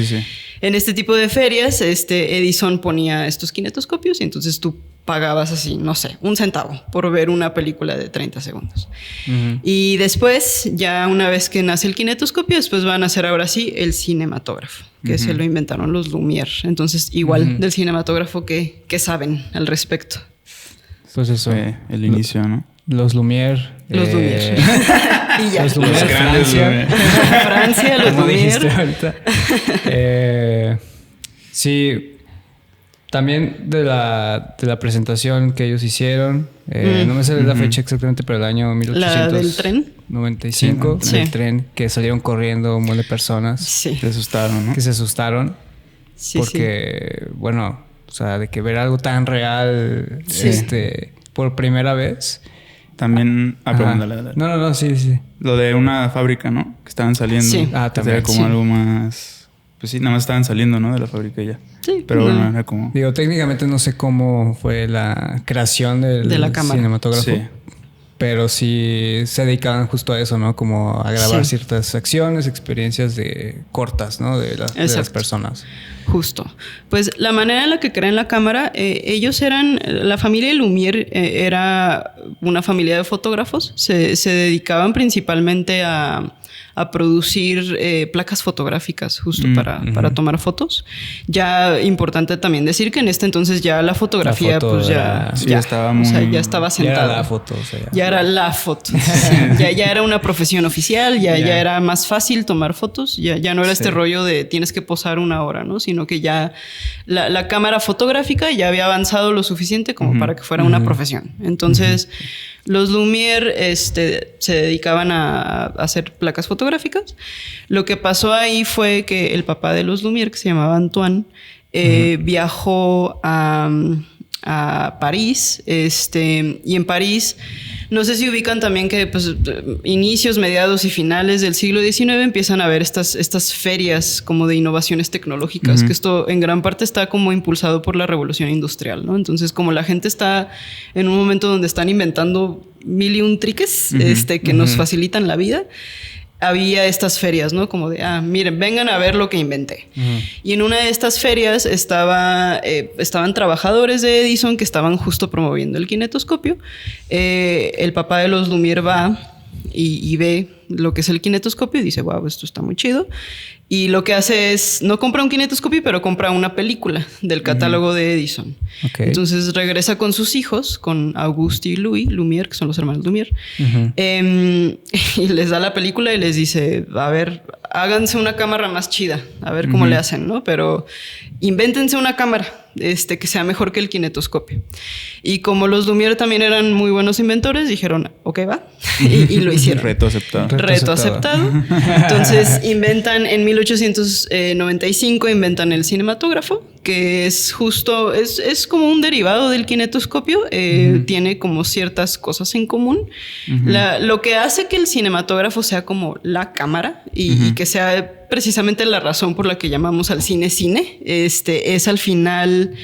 En este tipo de ferias, Edison ponía estos kinetoscopios y entonces tú pagabas así, no sé, 1 centavo por ver una película de 30 segundos. Y después, ya una vez que nace el kinetoscopio, después van a hacer ahora sí el cinematógrafo, que se lo inventaron los Lumière. Entonces, igual del cinematógrafo, ¿qué saben al respecto? Pues eso. El inicio, ¿no? Los Lumière. Los Lumière. Y ya. Los Lumière, los grandes Francia. Francia, los Como dijiste Lumière. ahorita. Sí. También de la presentación que ellos hicieron, no me sale la fecha exactamente, pero el año 1895. ¿La del tren? 95, Sí. el tren, que salieron corriendo un montón de personas. Sí. Se asustaron, ¿no? Que se asustaron. Sí, porque, bueno, o sea, de que ver algo tan real, Sí. por primera vez. También... Ajá. perdón, dale. No, sí. Lo de una fábrica, ¿no? Que estaban saliendo. Sí. Ah, Que también. era como Sí. algo más... Pues sí, nada más estaban saliendo, ¿no? De la fábrica ya. Sí, Pero no. bueno, era como... Digo, técnicamente no sé cómo fue la creación De la cámara. cinematógrafo. Sí. Pero sí se dedicaban justo a eso, ¿no? Como a grabar Sí. ciertas acciones, experiencias cortas, ¿no? De las Exacto. personas. Justo. Pues la manera en la que crean la cámara, ellos eran, la familia Lumière era una familia de fotógrafos, se dedicaban principalmente a producir placas fotográficas justo para tomar fotos. Ya importante también decir que en este entonces ya la fotografía La foto pues era- Sí, ya estaba muy... o sea, ya estaba Ya sentada. era la foto, o sea, Ya era la foto. ya era una profesión oficial, ya era más fácil tomar fotos, ya no era este rollo de tienes que posar una hora, ¿no? Sino que ya la cámara fotográfica ya había avanzado lo suficiente como para que fuera una profesión. Entonces, los Lumière se dedicaban a hacer placas fotográficas. Lo que pasó ahí fue que el papá de los Lumière, que se llamaba Antoine, viajó a París, y en París, no sé si ubican también que pues, inicios, mediados y finales del siglo XIX empiezan a haber estas ferias como de innovaciones tecnológicas, que esto en gran parte está como impulsado por la revolución industrial, ¿no? Entonces, como la gente está en un momento donde están inventando mil y un triques que nos facilitan la vida, había estas ferias, ¿no? Como de, miren, vengan a ver lo que inventé. Y en una de estas ferias estaban trabajadores de Edison que estaban justo promoviendo el kinetoscopio. El papá de los Lumière va y ve lo que es el kinetoscopio y dice, wow, esto está muy chido. Y lo que hace es, no compra un kinetoscopio, pero compra una película del catálogo de Edison. Okay. Entonces regresa con sus hijos, con Auguste y Louis Lumière, que son los hermanos Lumière, y les da la película y les dice, a ver, háganse una cámara más chida, a ver cómo le hacen, ¿no? Pero invéntense una cámara que sea mejor que el kinetoscopio. Y como los Lumière también eran muy buenos inventores, dijeron, ok, va, y lo hicieron. Reto aceptado. Reto aceptado. Entonces inventan en 1895 inventan el cinematógrafo, que es justo, es como un derivado del kinetoscopio, tiene como ciertas cosas en común. Lo que hace que el cinematógrafo sea como la cámara y que sea precisamente la razón por la que llamamos al cine, es al final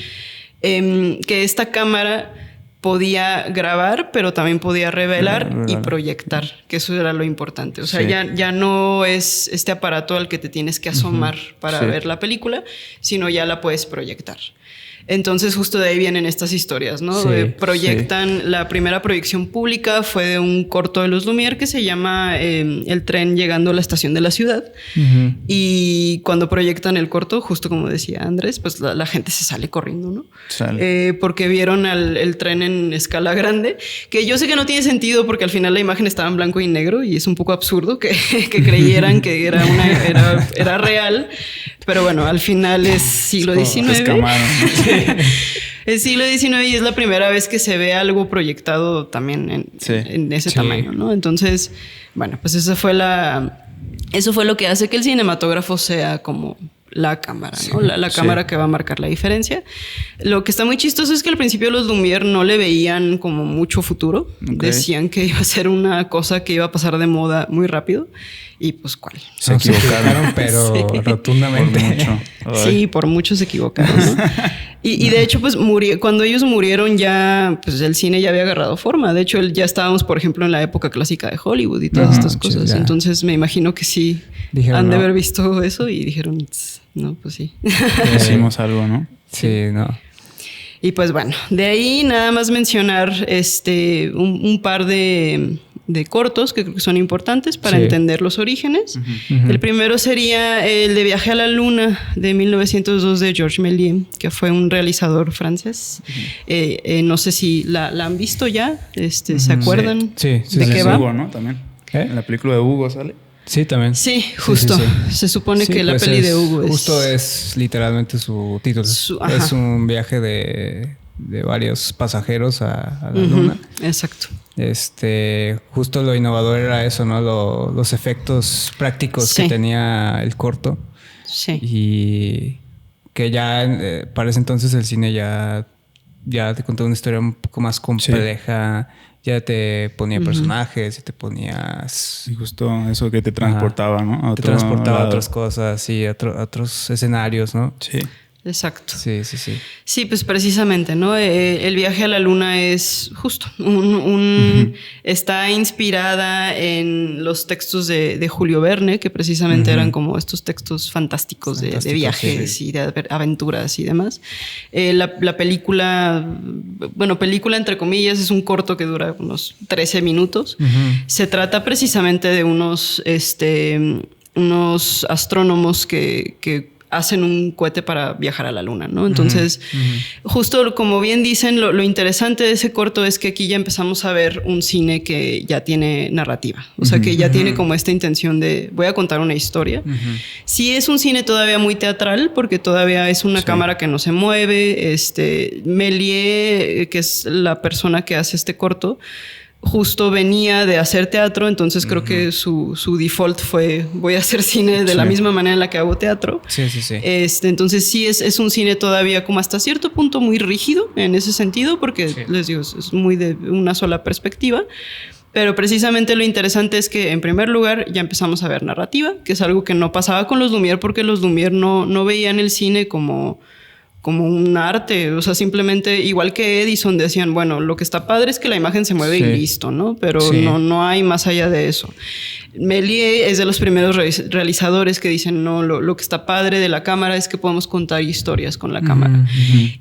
que esta cámara podía grabar, pero también podía revelar y proyectar, que eso era lo importante. O sea, ya no es este aparato al que te tienes que asomar para ver la película, sino ya la puedes proyectar. Entonces justo de ahí vienen estas historias, ¿no? Proyectan, la primera proyección pública fue de un corto de los Lumière que se llama El tren llegando a la estación de la ciudad. Y cuando proyectan el corto, justo como decía Andrés, pues la gente se sale corriendo, ¿no? Porque vieron el tren en escala grande, que yo sé que no tiene sentido porque al final la imagen estaba en blanco y negro y es un poco absurdo que creyeran que era real. Pero bueno, al final es siglo XIX. Es siglo XIX y es la primera vez que se ve algo proyectado también en ese tamaño, ¿no? Entonces, bueno, pues eso fue lo que hace que el cinematógrafo sea como la cámara, ¿no? La cámara que va a marcar la diferencia. Lo que está muy chistoso es que al principio los Lumière no le veían como mucho futuro. Decían que iba a ser una cosa que iba a pasar de moda muy rápido. Y pues, ¿cuál? Se equivocaron, pero rotundamente. Por mucho. Sí, por mucho se equivocaron, ¿no? Y de hecho, pues cuando ellos murieron ya, pues el cine ya había agarrado forma. De hecho, ya estábamos, por ejemplo, en la época clásica de Hollywood y todas estas cosas. Ya. Entonces me imagino que sí dijeron, han de haber visto eso y dijeron, no, pues sí. Hicimos algo, ¿no? Sí, no. Y pues bueno, de ahí nada más mencionar un par de cortos que creo que son importantes para entender los orígenes. El primero sería el de Viaje a la Luna de 1902 de Georges Méliès, que fue un realizador francés. No sé si la han visto ya, ¿se acuerdan? Sí. ¿De qué va? Hugo, ¿no? También. En la película de Hugo sale. Sí, también. Sí, justo. Sí. Se supone que la peli de Hugo justo es literalmente su título. Es un viaje de varios pasajeros a la luna. Exacto. Justo lo innovador era eso, ¿no? Los efectos prácticos que tenía el corto. Sí. Y que ya para ese entonces el cine ya te contaba una historia un poco más compleja. Sí. Ya te ponía personajes, ya te ponías... Y justo eso que te transportaba, ¿no? Te transportaba a otras cosas, sí, a otros escenarios, ¿no? Sí. Exacto. Sí. Sí, pues precisamente, ¿no? El viaje a la luna es justo está inspirada en los textos de Julio Verne, que precisamente eran como estos textos fantásticos de viajes y de aventuras y demás. La película, bueno, película entre comillas, es un corto que dura unos 13 minutos. Se trata precisamente de unos astrónomos que hacen un cohete para viajar a la luna, ¿no? Entonces, justo como bien dicen, lo interesante de ese corto es que aquí ya empezamos a ver un cine que ya tiene narrativa. O sea, que ya tiene como esta intención de voy a contar una historia. Sí es un cine todavía muy teatral porque todavía es una cámara que no se mueve. Méliès, que es la persona que hace este corto, justo venía de hacer teatro, entonces creo que su default fue voy a hacer cine de la misma manera en la que hago teatro. Sí. Entonces sí es un cine todavía como hasta cierto punto muy rígido en ese sentido, porque les digo, es muy de una sola perspectiva. Pero precisamente lo interesante es que en primer lugar ya empezamos a ver narrativa, que es algo que no pasaba con los Lumière, porque los Lumière no veían el cine como un arte, o sea, simplemente igual que Edison decían, bueno, lo que está padre es que la imagen se mueve y listo, ¿no? Pero no hay más allá de eso. Méliès es de los primeros realizadores que dicen, no, lo que está padre de la cámara es que podemos contar historias con la cámara.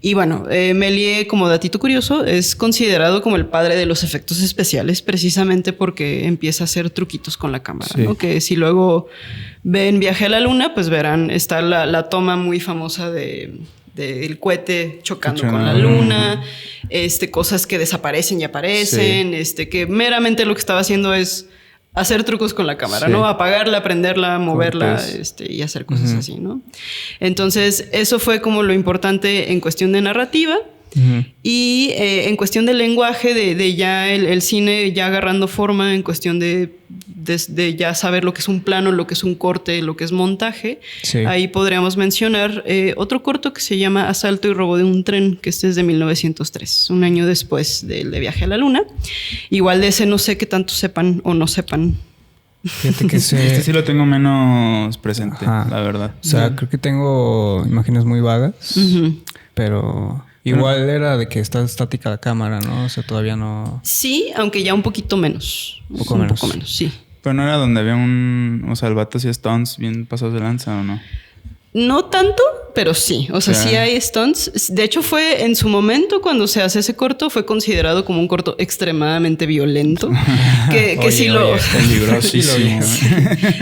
Y bueno, Méliès, como datito curioso, es considerado como el padre de los efectos especiales precisamente porque empieza a hacer truquitos con la cámara, ¿no? Que si luego ven Viaje a la Luna, pues verán, está la toma muy famosa del cohete chocando con la luna, cosas que desaparecen y aparecen, que meramente lo que estaba haciendo es hacer trucos con la cámara, ¿no? Apagarla, prenderla, moverla, y hacer cosas así, ¿no? Entonces, eso fue como lo importante en cuestión de narrativa. Y en cuestión del lenguaje, de ya el cine ya agarrando forma, en cuestión de ya saber lo que es un plano, lo que es un corte, lo que es montaje, ahí podríamos mencionar otro corto que se llama Asalto y robo de un tren, que este es de 1903, un año después del de Viaje a la Luna. Igual de ese no sé qué tanto sepan o no sepan. Fíjate que este sí lo tengo menos presente, la verdad. O sea, creo que tengo imágenes muy vagas, pero... Igual era de que está estática la cámara, ¿no? O sea, todavía no... Sí, aunque ya un poquito menos. Un poco menos, sí. Pero no era donde había o sea, el vato hacía stunts bien pasados de lanza, ¿o no? No tanto, pero sí. O sea, sí hay stunts. De hecho, fue en su momento cuando se hace ese corto, fue considerado como un corto extremadamente violento. Que si lo... peligrosísimo.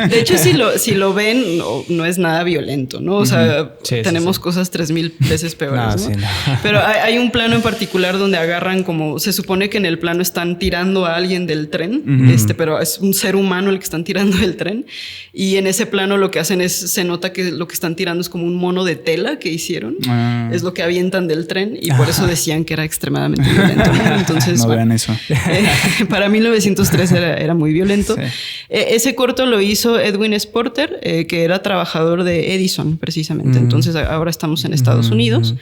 De hecho, si lo ven, no es nada violento, ¿no? O sea, tenemos cosas 3000 veces peores, ¿no? Pero hay un plano en particular donde agarran como... Se supone que en el plano están tirando a alguien del tren, pero es un ser humano el que están tirando del tren. Y en ese plano lo que hacen se nota que lo que están tirando es como un mono de tela que hicieron. Es lo que avientan del tren y por eso decían que era extremadamente violento, ¿no? Entonces, vean eso. Para 1903 era muy violento. Ese corto lo hizo Edwin S. Porter, que era trabajador de Edison, precisamente. Entonces, ahora estamos en Estados Unidos.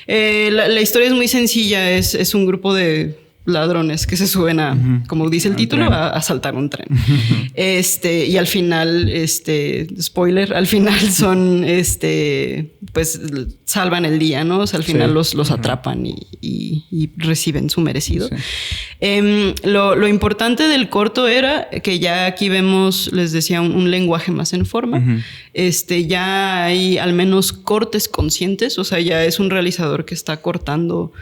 La historia es muy sencilla. Es un grupo de ladrones que se suben como dice el título, a asaltar un tren. Y al final, spoiler, al final son, pues salvan el día, ¿no? O sea, al final los atrapan y reciben su merecido. Lo importante del corto era que ya aquí vemos, les decía, un lenguaje más en forma. Ya hay al menos cortes conscientes, o sea, ya es un realizador que está cortando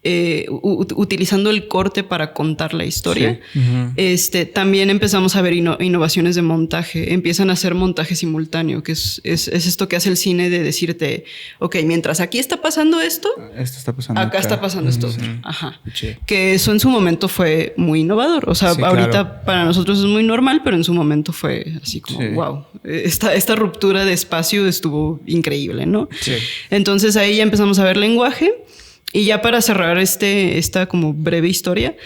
utilizando el corte para contar la historia. Sí. También empezamos a ver innovaciones de montaje. Empiezan a hacer montaje simultáneo, que es esto que hace el cine de decirte, ok, mientras aquí está pasando esto, está pasando acá está pasando esto otro. Ajá. Sí. Que eso en su momento fue muy innovador. O sea, sí, ahorita claro, para nosotros es muy normal, pero en su momento fue así como, sí, wow, esta ruptura de espacio estuvo increíble, ¿no? Sí. Entonces ahí ya empezamos a ver lenguaje. Y ya para cerrar esta como breve historia,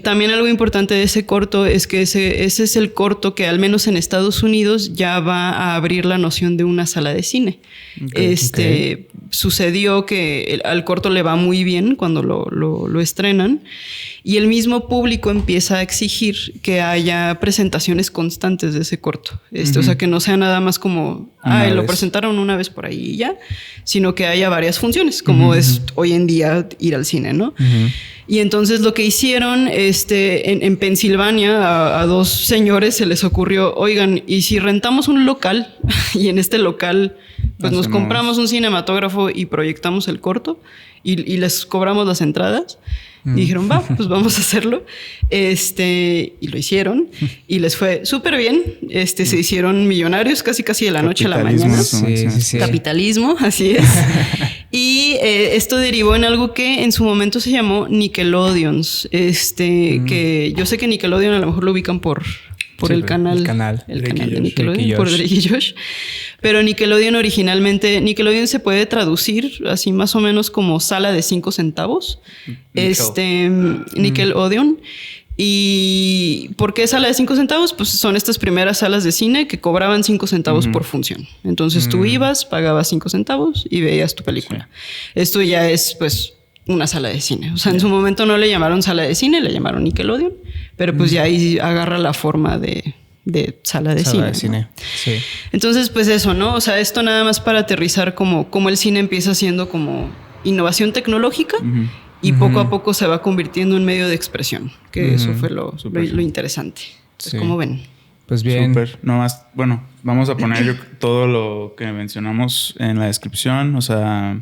también algo importante de ese corto es que ese es el corto que al menos en Estados Unidos ya va a abrir la noción de una sala de cine. Okay. Sucedió que al corto le va muy bien cuando lo estrenan y el mismo público empieza a exigir que haya presentaciones constantes de ese corto. O sea, que no sea nada más como, lo presentaron una vez por ahí y ya, sino que haya varias funciones, como es hoy en día ir al cine, ¿no? Y entonces lo que hicieron en Pensilvania a dos señores se les ocurrió, oigan, ¿y si rentamos un local? Y en este local pues nos compramos un cinematógrafo y proyectamos el corto y les cobramos las entradas. Y dijeron, pues vamos a hacerlo. Y lo hicieron. Y les fue súper bien. Se hicieron millonarios casi de la noche a la mañana. Sí. Capitalismo, así es. Y esto derivó en algo que en su momento se llamó Nickelodeons. Que yo sé que Nickelodeon a lo mejor lo ubican por el canal de Nickelodeon, por Drake y Josh. Pero Nickelodeon originalmente, Nickelodeon se puede traducir así más o menos como sala de 5 centavos. Nickelodeon. ¿Y por qué sala de 5 centavos? Pues son estas primeras salas de cine que cobraban 5 centavos por función. Entonces tú ibas, pagabas 5 centavos y veías tu película. Sí. Esto ya es pues una sala de cine. O sea, en su momento no le llamaron sala de cine, le llamaron Nickelodeon. Pero pues ya ahí agarra la forma de sala de cine. ¿No? Sí. Entonces, pues eso, ¿no? O sea, esto nada más para aterrizar como el cine empieza siendo como innovación tecnológica y poco a poco se va convirtiendo en medio de expresión. Que eso fue lo interesante. Entonces, ¿cómo ven? Pues bien. Súper. Nomás, bueno, vamos a poner todo lo que mencionamos en la descripción. O sea,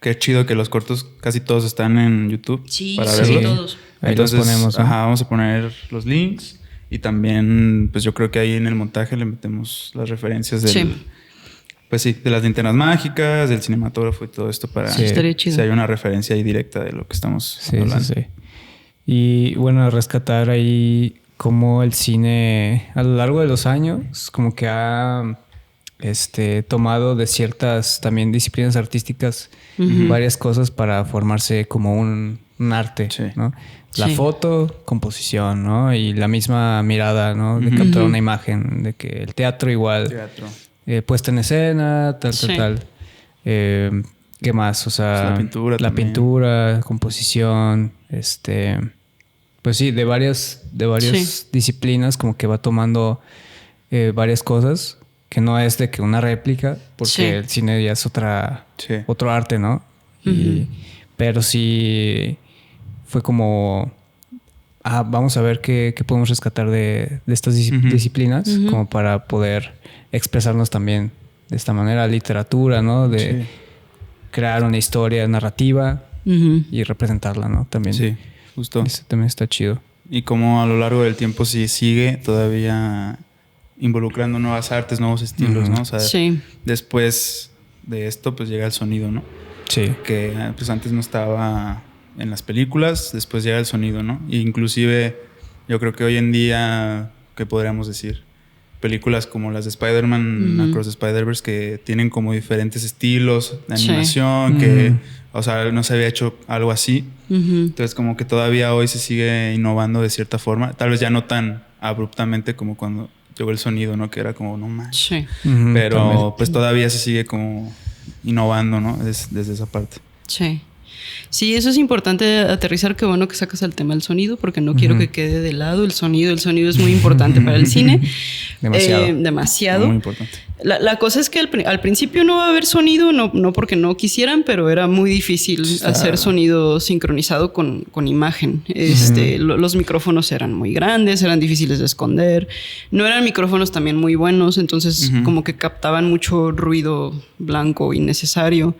qué chido que los cortos casi todos están en YouTube. Sí, para verlos. Sí, todos. Ahí entonces, los ponemos, ¿no? Vamos a poner los links. Y también, pues yo creo que ahí en el montaje le metemos las referencias de las linternas mágicas, del cinematógrafo y todo esto para estaría chido. Si hay una referencia ahí directa de lo que estamos hablando. Sí. Y bueno, rescatar ahí cómo el cine a lo largo de los años como que ha tomado de ciertas también disciplinas artísticas varias cosas para formarse como un arte, ¿no? La foto, composición, ¿no? Y la misma mirada, ¿no? De capturar una imagen, de que el teatro igual. Puesta en escena, tal. ¿Qué más? O sea, la pintura, composición, pues sí, de varias disciplinas como que va tomando varias cosas, que no es de que una réplica, porque el cine ya es otro arte, ¿no? Pero sí fue como, vamos a ver qué podemos rescatar de estas disciplinas como para poder expresarnos también de esta manera, literatura, ¿no? De crear una historia narrativa y representarla, ¿no? También. Sí, justo. Eso también está chido. Y como a lo largo del tiempo sí sigue todavía involucrando nuevas artes, nuevos estilos, ¿no? O sea, después de esto pues llega el sonido, ¿no? Sí. Que pues antes no estaba en las películas, después llega el sonido, ¿no? E inclusive yo creo que hoy en día, ¿qué podríamos decir? Películas como las de Spider-Man, Across the Spider-Verse, que tienen como diferentes estilos de animación, que, o sea, no se había hecho algo así. Entonces como que todavía hoy se sigue innovando de cierta forma, tal vez ya no tan abruptamente como cuando llegó el sonido, ¿no? Que era como, no manches. Pero pues todavía se sigue como innovando, ¿no? Desde esa parte. Sí, eso es importante aterrizar. Qué bueno que sacas el tema del sonido, porque no quiero que quede de lado el sonido. El sonido es muy importante para el cine. Demasiado. Muy importante. La cosa es que al principio no va a haber sonido, no porque no quisieran, pero era muy difícil hacer sonido sincronizado con imagen. Los micrófonos eran muy grandes, eran difíciles de esconder. No eran micrófonos también muy buenos, entonces como que captaban mucho ruido blanco innecesario.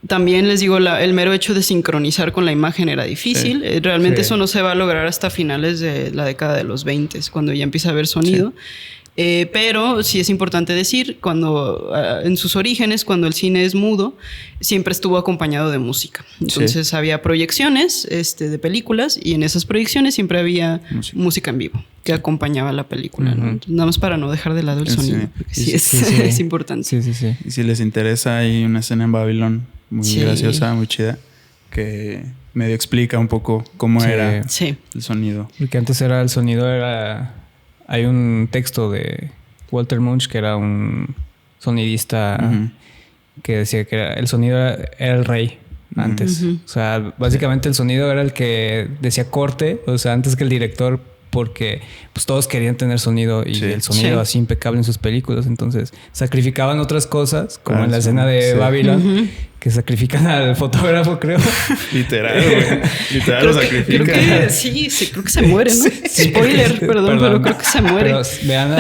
También les digo, el mero hecho de sincronizar con la imagen era difícil. Sí. Realmente eso no se va a lograr hasta finales de la década de los 20, cuando ya empieza a haber sonido. Sí. Pero sí es importante decir, cuando en sus orígenes, cuando el cine es mudo, siempre estuvo acompañado de música. Entonces había proyecciones de películas y en esas proyecciones siempre había música en vivo que acompañaba la película. ¿no? Nada más para no dejar de lado el sonido. Sí, es importante. Sí. Y si les interesa, hay una escena en Babylon muy graciosa, muy chida, que medio explica un poco cómo era el sonido. Porque antes el sonido era... Hay un texto de Walter Munch, que era un sonidista que decía que el sonido era el rey antes. O sea, básicamente el sonido era el que decía corte, o sea, antes que el director, porque pues todos querían tener sonido y el sonido así impecable en sus películas. Entonces sacrificaban otras cosas, como en la escena de Babylon, que sacrifican al fotógrafo, creo. Literal, güey. Literal lo sacrifican. Creo que se muere, ¿no? Spoiler, perdón, pero creo que se muere. Pero vean,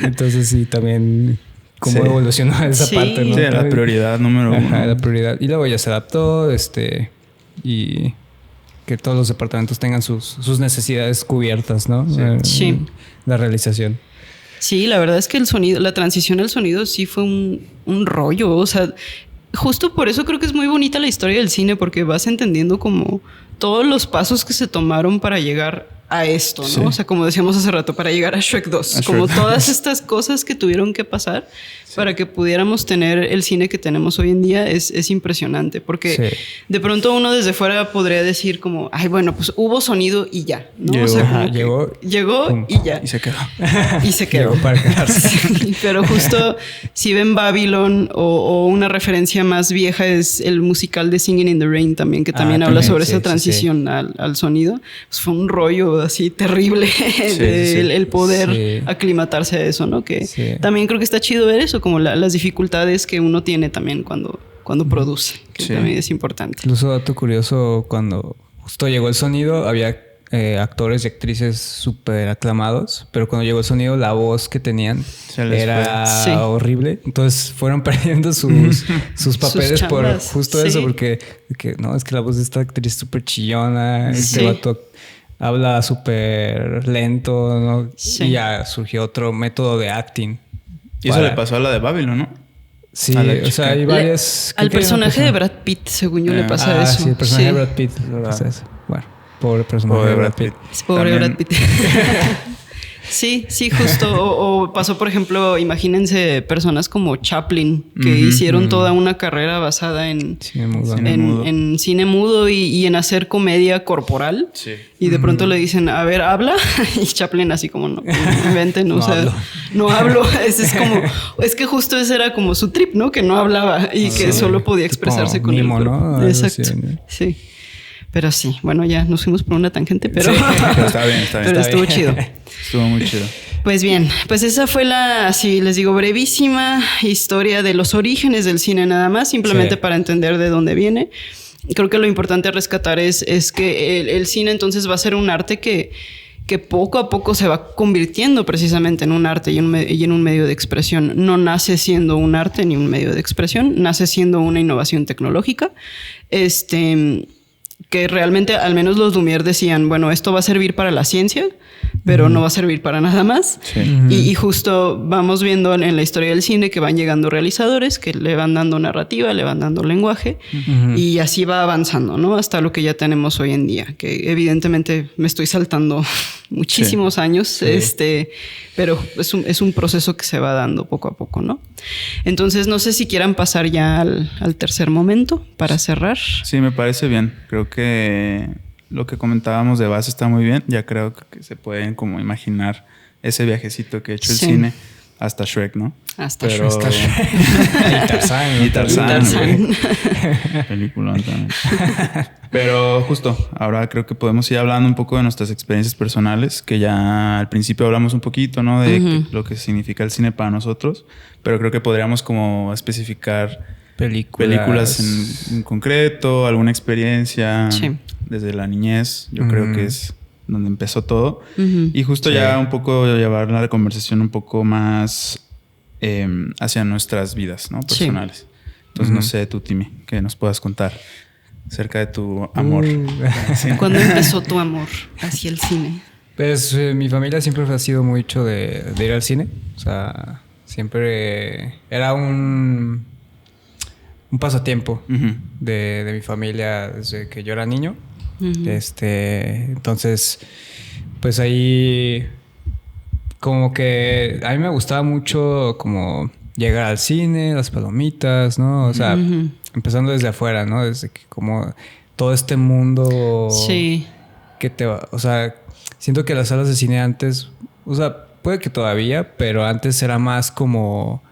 entonces sí, también cómo evolucionó esa parte, ¿no? Sí, la prioridad número uno. La prioridad. Y luego ya se adaptó, y que todos los departamentos tengan sus necesidades cubiertas, ¿no? Sí. La realización. Sí, la verdad es que el sonido, la transición al sonido sí fue un rollo. O sea, justo por eso creo que es muy bonita la historia del cine, porque vas entendiendo como todos los pasos que se tomaron para llegar a esto, ¿no? Sí. O sea, como decíamos hace rato, para llegar a Shrek 2. Como todas estas cosas que tuvieron que pasar para que pudiéramos tener el cine que tenemos hoy en día es impresionante. Porque de pronto uno desde fuera podría decir como, ay, bueno, pues hubo sonido y ya, ¿no? Llegó, o sea, como llegó y ya. Y se quedó. Y se quedó. Llegó para quedarse. Sí, pero justo si ven Babylon o una referencia más vieja es el musical de Singing in the Rain también, que también habla sobre esa transición al sonido. Pues fue un rollo así terrible el poder aclimatarse a eso, ¿no? Que también creo que está chido ver eso, como las dificultades que uno tiene también cuando produce, que también es importante. Incluso dato curioso, cuando justo llegó el sonido, había actores y actrices súper aclamados, pero cuando llegó el sonido, la voz que tenían era horrible. Entonces fueron perdiendo sus papeles por justo eso, porque no, es que la voz de esta actriz es súper chillona, este vato habla súper lento, ¿no? Y ya surgió otro método de acting. Y eso le pasó a la de Babylon, ¿no? Sí, o sea, hay varias... Al personaje de Brad Pitt, según yo, le pasa eso. Sí, el personaje de Brad Pitt le pasa eso. Bueno, pobre personaje de Brad Pitt. Pobre Brad Pitt. Sí, justo. O pasó, por ejemplo, imagínense personas como Chaplin, que hicieron toda una carrera basada en cine mudo y en hacer comedia corporal. Sí. Y de pronto le dicen, a ver, habla. Y Chaplin así como, no inventen, no hablo. Es que justo ese era como su trip, ¿no? Que no hablaba y que solo podía expresarse con mimo, el cuerpo. ¿no? Exacto. Sí. Pero sí, bueno, ya nos fuimos por una tangente, pero está bien. Pero estuvo chido. Estuvo muy chido. Pues bien, pues esa fue así les digo, brevísima historia de los orígenes del cine nada más, simplemente para entender de dónde viene. Creo que lo importante a rescatar es que el cine entonces va a ser un arte que poco a poco se va convirtiendo precisamente en un arte y en un medio de expresión. No nace siendo un arte ni un medio de expresión, nace siendo una innovación tecnológica. Que realmente, al menos los Lumière decían, bueno, esto va a servir para la ciencia, pero no va a servir para nada más. Sí. Y justo vamos viendo en la historia del cine que van llegando realizadores que le van dando narrativa, le van dando lenguaje y así va avanzando, ¿no? Hasta lo que ya tenemos hoy en día, que evidentemente me estoy saltando muchísimos años, pero es un proceso que se va dando poco a poco, ¿no? Entonces, no sé si quieran pasar ya al tercer momento para cerrar. Sí, me parece bien. Creo que lo que comentábamos de base está muy bien. Ya creo que se pueden como imaginar ese viajecito que ha hecho el cine hasta Shrek, ¿no? Hasta Shrek. Y Tarzán. Película también. Pero justo, ahora creo que podemos ir hablando un poco de nuestras experiencias personales, que ya al principio hablamos un poquito, ¿no? De lo que significa el cine para nosotros, pero creo que podríamos como especificar películas en concreto, alguna experiencia desde la niñez. Yo creo que es donde empezó todo. Y justo ya un poco llevar la conversación un poco más hacia nuestras vidas, ¿no? Personales. Entonces, no sé, tú, Timmy, que nos puedas contar acerca de tu amor. ¿Cuándo empezó tu amor hacia el cine? Pues mi familia siempre ha sido mucho de ir al cine. O sea, siempre era un pasatiempo de mi familia desde que yo era niño. Entonces, pues ahí como que a mí me gustaba mucho como llegar al cine, las palomitas, ¿no? O sea, empezando desde afuera, ¿no? Desde que como todo este mundo que te va... O sea, siento que las salas de cine antes... O sea, puede que todavía, pero antes era más como...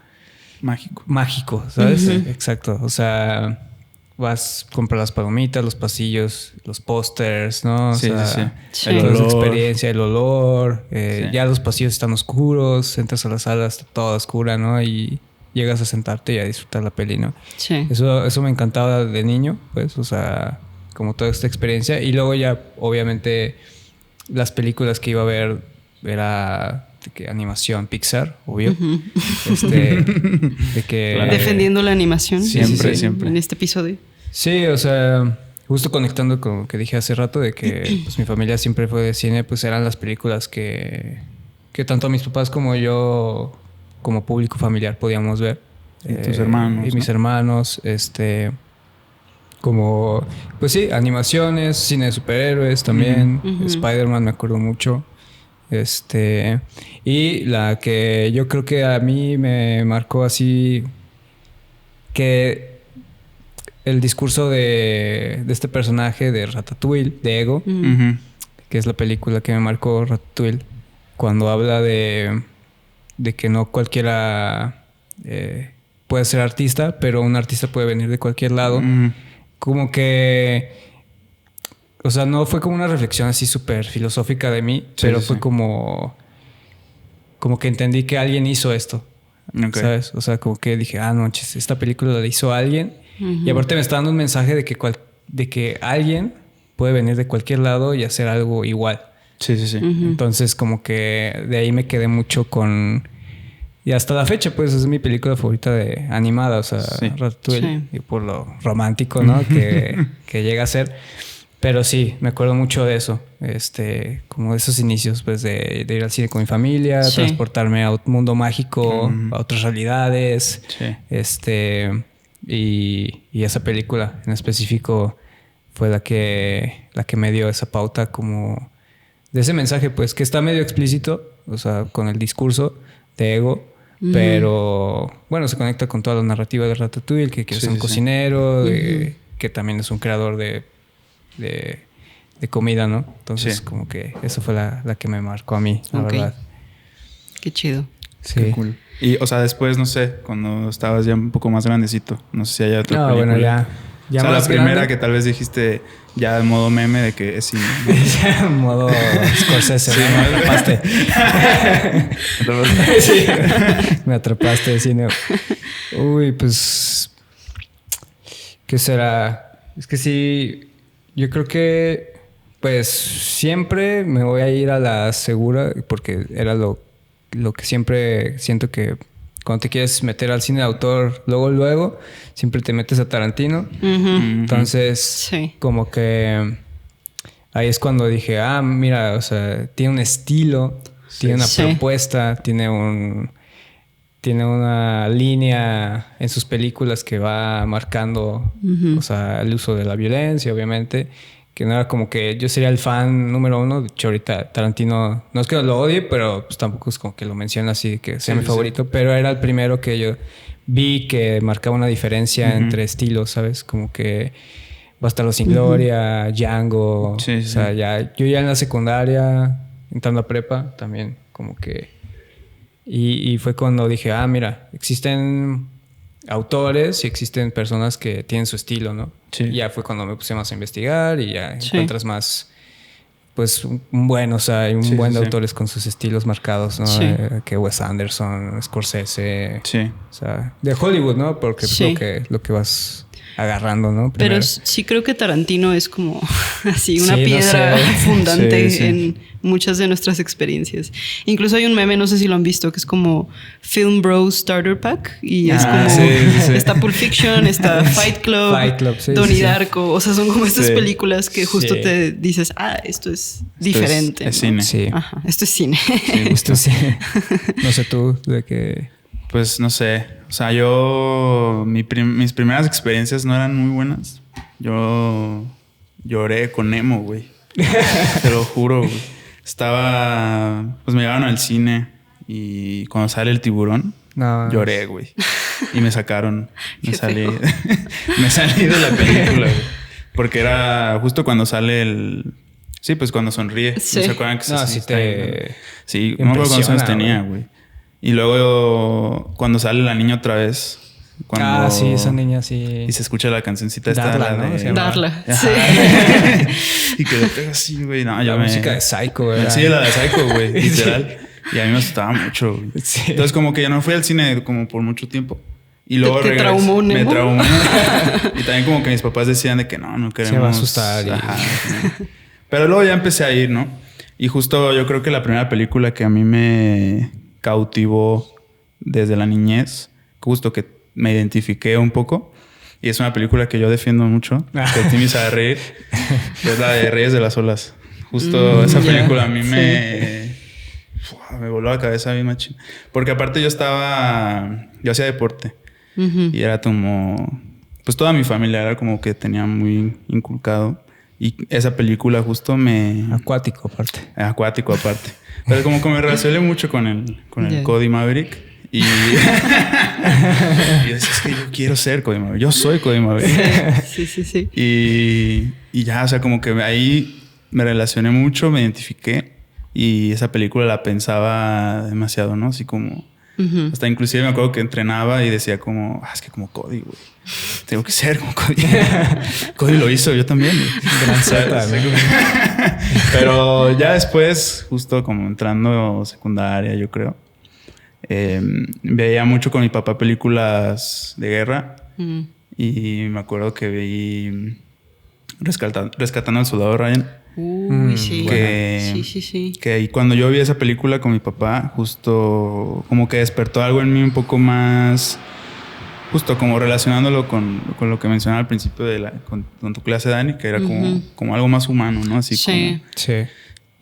Mágico, ¿sabes? Exacto. O sea, vas, compras las palomitas, los pasillos, los pósters, ¿no? O sea, El olor. La experiencia, el olor. Ya los pasillos están oscuros, entras a la sala, está toda oscura, ¿no? Y llegas a sentarte y a disfrutar la peli, ¿no? Sí. Eso me encantaba de niño, pues, o sea, como toda esta experiencia. Y luego ya, obviamente, las películas que iba a ver era... de que animación Pixar, obvio. De que... Claro. Defendiendo la animación. Siempre. En este episodio. Sí, o sea, justo conectando con lo que dije hace rato de que pues, mi familia siempre fue de cine, pues eran las películas que tanto mis papás como yo, como público familiar, podíamos ver. Y tus hermanos. Y mis hermanos, como, pues sí, animaciones, cine de superhéroes también. Spider-Man me acuerdo mucho. Y la que yo creo que a mí me marcó así, que el discurso de este personaje de Ratatouille, de Ego, que es la película que me marcó, Ratatouille, cuando habla de que no cualquiera puede ser artista, pero un artista puede venir de cualquier lado. Como que... O sea, no fue como una reflexión así súper filosófica de mí, pero fue como que entendí que alguien hizo esto, ¿sabes? O sea, como que dije, no, esta película la hizo alguien. Y aparte me está dando un mensaje de que alguien puede venir de cualquier lado y hacer algo igual. Sí. Entonces, como que de ahí me quedé mucho con... Y hasta la fecha, pues, es mi película favorita de animada, o sea, Ratatouille. Y por lo romántico, ¿no? que llega a ser... Pero sí, me acuerdo mucho de eso. Como de esos inicios, pues, de ir al cine con mi familia, transportarme a un mundo mágico, a otras realidades. Y esa película en específico fue la que me dio esa pauta como de ese mensaje, pues, que está medio explícito, o sea, con el discurso de Ego. Pero, bueno, se conecta con toda la narrativa de Ratatouille, que es un cocinero, que también es un creador de comida, ¿no? Entonces, como que eso fue la que me marcó a mí, la verdad. Qué chido. Sí. Qué cool. Y, o sea, después, no sé, cuando estabas ya un poco más grandecito, no sé si haya otra película. Bueno, ya o sea, más la primera grande, que tal vez dijiste ya en modo meme de que es cine. En modo Scorsese, ¿no? Me atrapaste. Sí. Me atrapaste de cine. Uy, pues... ¿Qué será? Es que sí... Yo creo que, pues, siempre me voy a ir a la segura porque era lo que siempre siento que cuando te quieres meter al cine de autor, luego, siempre te metes a Tarantino. Entonces, como que ahí es cuando dije, mira, o sea, tiene un estilo, tiene una propuesta, tiene una línea en sus películas que va marcando, o sea, el uso de la violencia, obviamente, que no era como que yo sería el fan número uno. De hecho, ahorita Tarantino, no es que lo odie, pero pues tampoco es como que lo menciona así, que sea mi favorito, pero era el primero que yo vi que marcaba una diferencia entre estilos, ¿sabes? Como que Bastardos sin Gloria, Django, o sea, yo ya en la secundaria, entrando a prepa, también como que... Y fue cuando dije, mira, existen autores y existen personas que tienen su estilo, ¿no? Y ya fue cuando me puse más a investigar y ya encuentras más, pues, un buen de autores con sus estilos marcados, ¿no? Que Wes Anderson, Scorsese. O sea, de Hollywood, ¿no? Porque es lo que vas agarrando, ¿no? Pero sí creo que Tarantino es como así una piedra fundante en muchas de nuestras experiencias. Incluso hay un meme, no sé si lo han visto, que es como Film Bros Starter Pack y es como está Pulp Fiction, está Fight Club, Donnie Darko, o sea, son como estas películas que justo te dices, esto es diferente. Es cine. Sí. Ajá, esto es cine. Sí, esto es cine. No sé tú de qué. Pues no sé. O sea, mis primeras experiencias no eran muy buenas. Yo lloré con Nemo, güey. Te lo juro, güey. Pues me llevaron al cine y cuando sale el tiburón, lloré, güey. Y me sacaron. Me salí de la película, güey. Porque era justo cuando sale sí, pues cuando sonríe. Sí. ¿No se acuerdan que sí Sí, no me acuerdo cuántos años tenía, güey. Y luego cuando sale la niña otra vez. Sí, esa niña sí. Y se escucha la cancioncita esta. Darla. Sí. Y que le pega así, güey. No, la música de Psycho, güey. Sí, la de Psycho, güey. Literal. Y a mí me asustaba mucho, güey. Sí. Entonces como que ya no fui al cine como por mucho tiempo. Y luego ¿Te traumó, Nemo? Me traumó. Y también como que mis papás decían de que no queremos. Se va a asustar. Ajá. Pero luego ya empecé a ir, ¿no? Y justo yo creo que la primera película que a mí me cautivó desde la niñez, justo que me identifiqué un poco, y es una película que yo defiendo mucho, que Timmy sabe reír, es la de Reyes de las Olas. Justo esa película a mí me voló la cabeza bien machín. Porque aparte yo hacía deporte. Y era como, pues toda mi familia era como que tenía muy inculcado. Y esa película justo Acuático aparte. Pero como que me relacioné mucho con el Cody Maverick. Y yo decía, es que yo quiero ser Cody Maverick. Yo soy Cody Maverick. Sí. Y ya, o sea, como que ahí me relacioné mucho, me identifiqué. Y esa película la pensaba demasiado, ¿no? Así como... Hasta inclusive me acuerdo que entrenaba y decía como... es que como Cody, güey. Tengo que ser como Cody. Cody lo hizo, yo también. Gran Z, Pero ya después, justo como entrando secundaria, yo creo... veía mucho con mi papá películas de guerra. Y me acuerdo que vi Rescatando al Soldado Ryan. Sí. Que ahí cuando yo vi esa película con mi papá, justo como que despertó algo en mí un poco más, justo como relacionándolo con lo que mencionaba al principio con tu clase, Dani, que era como algo más humano, ¿no? Así como... Sí.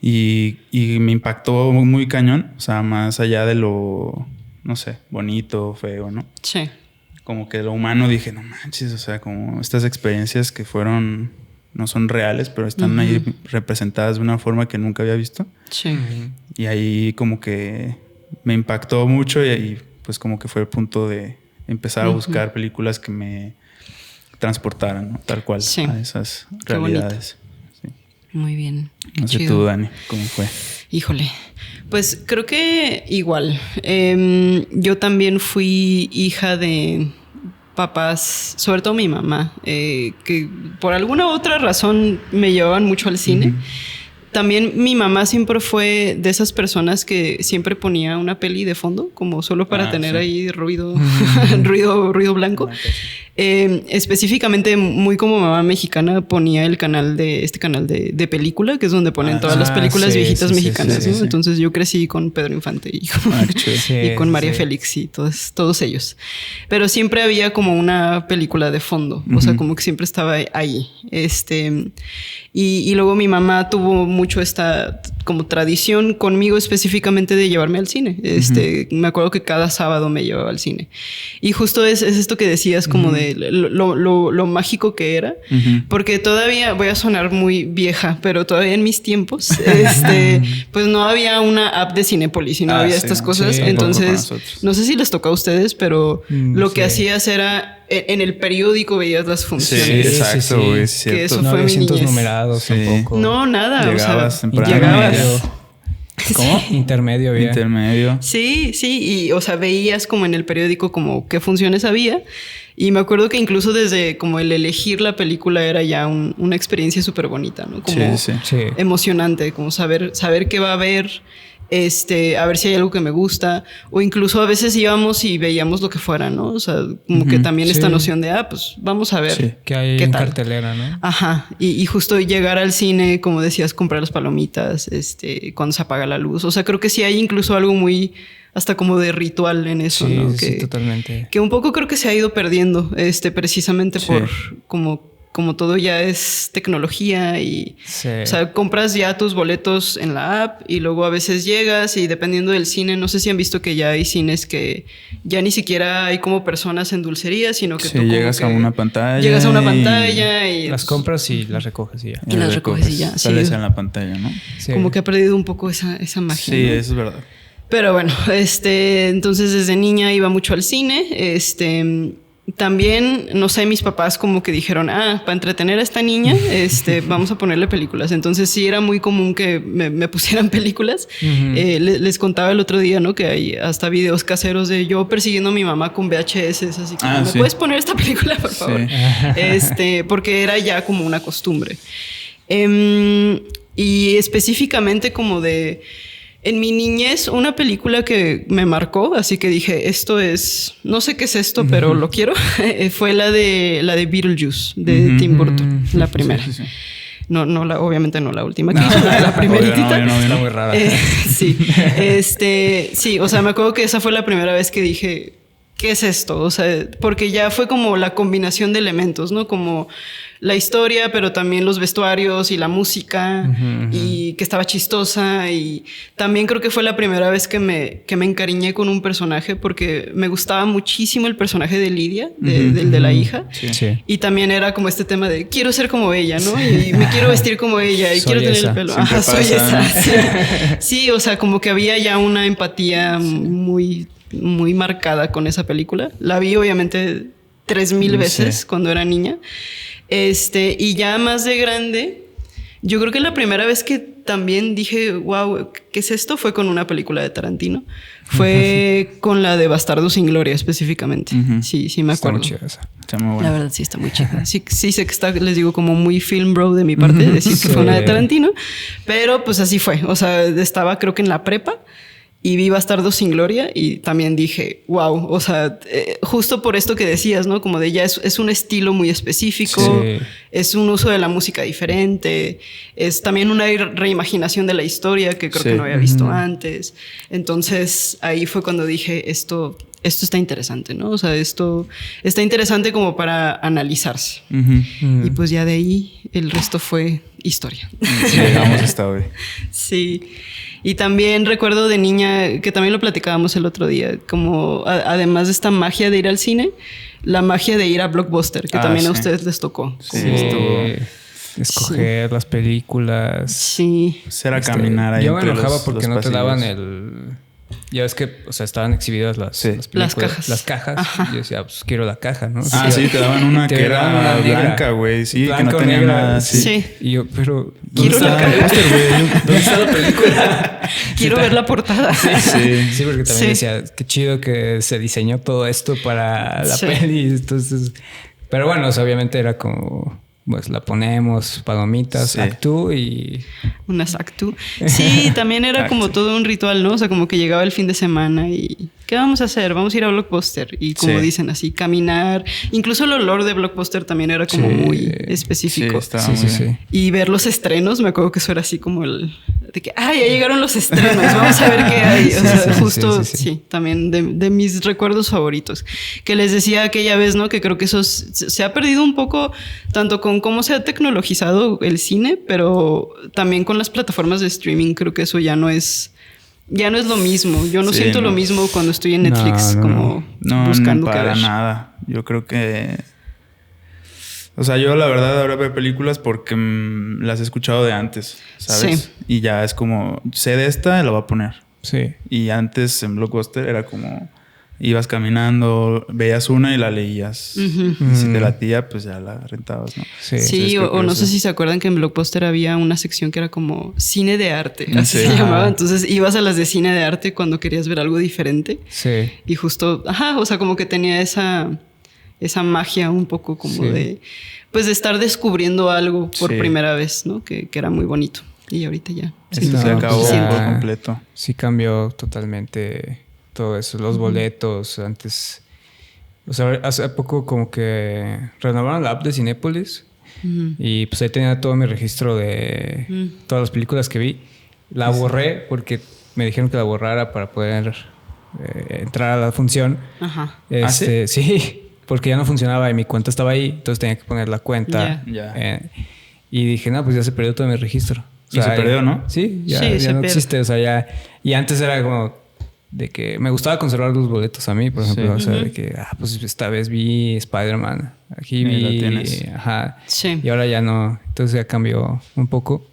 Y me impactó muy cañón, o sea, más allá de lo, no sé, bonito, feo, ¿no? Sí. Como que lo humano dije, no manches, o sea, como estas experiencias que no son reales, pero están ahí representadas de una forma que nunca había visto. Sí. Y ahí como que me impactó mucho y pues como que fue el punto de empezar a buscar películas que me transportaran, ¿no? Tal cual a esas realidades. Sí. Muy bien. No sé tú, Dani, ¿cómo fue? Híjole. Pues creo que igual. Yo también fui hija de papás, sobre todo mi mamá, que por alguna otra razón me llevaban mucho al cine. También mi mamá siempre fue de esas personas que siempre ponía una peli de fondo, como solo para tener ahí ruido, ruido blanco. Específicamente, muy como mamá mexicana, ponía el canal de película, que es donde ponen todas las películas viejitas mexicanas, ¿no? Entonces yo crecí con Pedro Infante y con María Félix y todos ellos. Pero siempre había como una película de fondo, o sea, como que siempre estaba ahí. Y luego mi mamá tuvo mucho esta como tradición conmigo específicamente de llevarme al cine. Me acuerdo que cada sábado me llevaba al cine. Y justo es esto que decías como de lo mágico que era. Porque todavía, voy a sonar muy vieja, pero todavía en mis tiempos, pues no había una app de Cinépolis y no había estas cosas. Entonces, no sé si les tocó a ustedes, pero lo que hacías era... En el periódico veías las funciones. Sí, exacto, güey. Sí. Que eso no fue había mi cientos niñez. numerados tampoco. No, nada. Llegabas temprano. Llegabas. ¿Cómo? Intermedio había. Intermedio. Sí. Y, o sea, veías como en el periódico como qué funciones había. Y me acuerdo que incluso desde como el elegir la película era ya una experiencia súper bonita, ¿no? Como emocionante, como saber qué va a haber. a ver si hay algo que me gusta, o incluso a veces íbamos y veíamos lo que fuera, ¿no? O sea, como que también esta noción de, pues vamos a ver que hay qué en tal. Cartelera, ¿no? Ajá, y justo llegar al cine, como decías, comprar las palomitas, cuando se apaga la luz, o sea, creo que sí hay incluso algo muy, hasta como de ritual en eso, ¿no? Sí, totalmente. Que un poco creo que se ha ido perdiendo, precisamente por como todo ya es tecnología y o sea, compras ya tus boletos en la app y luego a veces llegas y dependiendo del cine, no sé si han visto que ya hay cines que ya ni siquiera hay como personas en dulcería, sino que tú llegas a una pantalla. Llegas a una pantalla y las compras y las recoges y ya. Y las recoges y ya. Sales en la pantalla, ¿no? Sí. Como que ha perdido un poco esa magia. Sí, ¿no? eso es verdad. Pero bueno, entonces desde niña iba mucho al cine, también, no sé, mis papás como que dijeron, para entretener a esta niña, vamos a ponerle películas. Entonces sí era muy común que me pusieran películas. Les contaba el otro día, ¿no? Que hay hasta videos caseros de yo persiguiendo a mi mamá con VHS, así que ¿me puedes poner esta película, por favor? Porque era ya como una costumbre. Y específicamente como de... En mi niñez, una película que me marcó, así que dije, esto es... No sé qué es esto, pero lo quiero. Fue la de Beetlejuice, de Tim Burton, la primera. Sí. No, obviamente no la última que hizo, la primeritita. No, está muy rara. Sí. Sí, o sea, me acuerdo que esa fue la primera vez que dije, ¿qué es esto? O sea, porque ya fue como la combinación de elementos, ¿no? Como la historia, pero también los vestuarios y la música, y que estaba chistosa. Y también creo que fue la primera vez que me encariñé con un personaje, porque me gustaba muchísimo el personaje de Lidia, del de la hija. Sí. Y también era como este tema de quiero ser como ella, ¿no? Y me quiero vestir como ella y quiero tener el pelo. Ajá, soy esa. Sí, o sea, como que había ya una empatía muy, muy marcada con esa película. La vi obviamente 3000 veces cuando era niña. Y ya más de grande, yo creo que la primera vez que también dije, wow, ¿qué es esto? Fue con una película de Tarantino. Fue con la de Bastardos sin Gloria específicamente. Sí, me acuerdo. Está muy chida esa. Está muy buena. La verdad sí está muy chida. Sí sé que está, les digo, como muy film bro de mi parte, decir que fue una de Tarantino. Pero pues así fue. O sea, estaba creo que en la prepa. Y vi Bastardos sin Gloria y también dije, wow, o sea, justo por esto que decías, ¿no? Como de ya es un estilo muy específico, es un uso de la música diferente, es también una reimaginación de la historia que creo que no había visto antes. Entonces ahí fue cuando dije, esto está interesante, ¿no? O sea, esto está interesante como para analizarse. Y pues ya de ahí el resto fue historia. Sí, llegamos hasta hoy. Sí. Y también recuerdo de niña, que también lo platicábamos el otro día, como además de esta magia de ir al cine, la magia de ir a Blockbuster, que también a ustedes les tocó. Sí, estuvo... Escoger las películas. Sí. Era caminar ahí. Yo me enojaba porque no pasillos. te daban el... Ya ves que, o sea, estaban exhibidas las películas. Las cajas. Ajá. Y yo decía, pues quiero la caja, ¿no? Sí, te daban una que era blanca, güey. Sí, blanca, que no tenía negra, nada. Sí. Y yo, pero... Quiero la caja. ¿Dónde está la película? Quiero ver la portada. Sí, porque también decía, qué chido que se diseñó todo esto para la peli. Entonces... Pero bueno, o sea, obviamente era como... Pues la ponemos, palomitas, actú y... Unas actú. Sí, también era como todo un ritual, ¿no? O sea, como que llegaba el fin de semana y... ¿Qué vamos a hacer? Vamos a ir a Blockbuster. Y como dicen así, caminar. Incluso el olor de Blockbuster también era como muy específico. Sí. Y ver los estrenos, me acuerdo que eso era así como el... De que, ya llegaron los estrenos, vamos a ver qué hay. O sea, justo, también de mis recuerdos favoritos. Que les decía aquella vez, ¿no? Que creo que eso se ha perdido un poco, tanto con cómo se ha tecnologizado el cine, pero también con las plataformas de streaming. Creo que eso ya no es lo mismo. Yo no siento lo mismo cuando estoy en Netflix como buscando qué ver. Para nada. Yo creo que... O sea, yo la verdad ahora veo películas porque las he escuchado de antes, ¿sabes? Sí. Y ya es como... Sé de esta, la voy a poner. Sí. Y antes en Blockbuster era como... Ibas caminando, veías una y la leías. Y si te latía, pues ya la rentabas, ¿no? Sí, o no sé si se acuerdan que en Blockbuster había una sección que era como cine de arte, así se llamaba. Entonces ibas a las de cine de arte cuando querías ver algo diferente. Sí. Y justo, o sea, como que tenía esa magia un poco como de, pues de estar descubriendo algo por primera vez, ¿no? Que era muy bonito. y ahorita ya. Sí, se acabó por completo. Sí cambió totalmente todo eso. Los boletos, antes... O sea, hace poco como que renovaron la app de Cinépolis y pues ahí tenía todo mi registro de todas las películas que vi. La borré porque me dijeron que la borrara para poder entrar a la función. Ajá. ¿Sí? Sí, porque ya no funcionaba y mi cuenta estaba ahí, entonces tenía que poner la cuenta. Y dije, no, pues ya se perdió todo mi registro. O sea, y se perdió, ¿no? Sí, ya no existe. O sea, ya... Y antes era como de que me gustaba conservar los boletos a mí, por ejemplo. O sea, de que, pues esta vez vi Spider-Man. Aquí vi... la tienes. Ajá. Sí. Y ahora ya no. Entonces ya cambió un poco.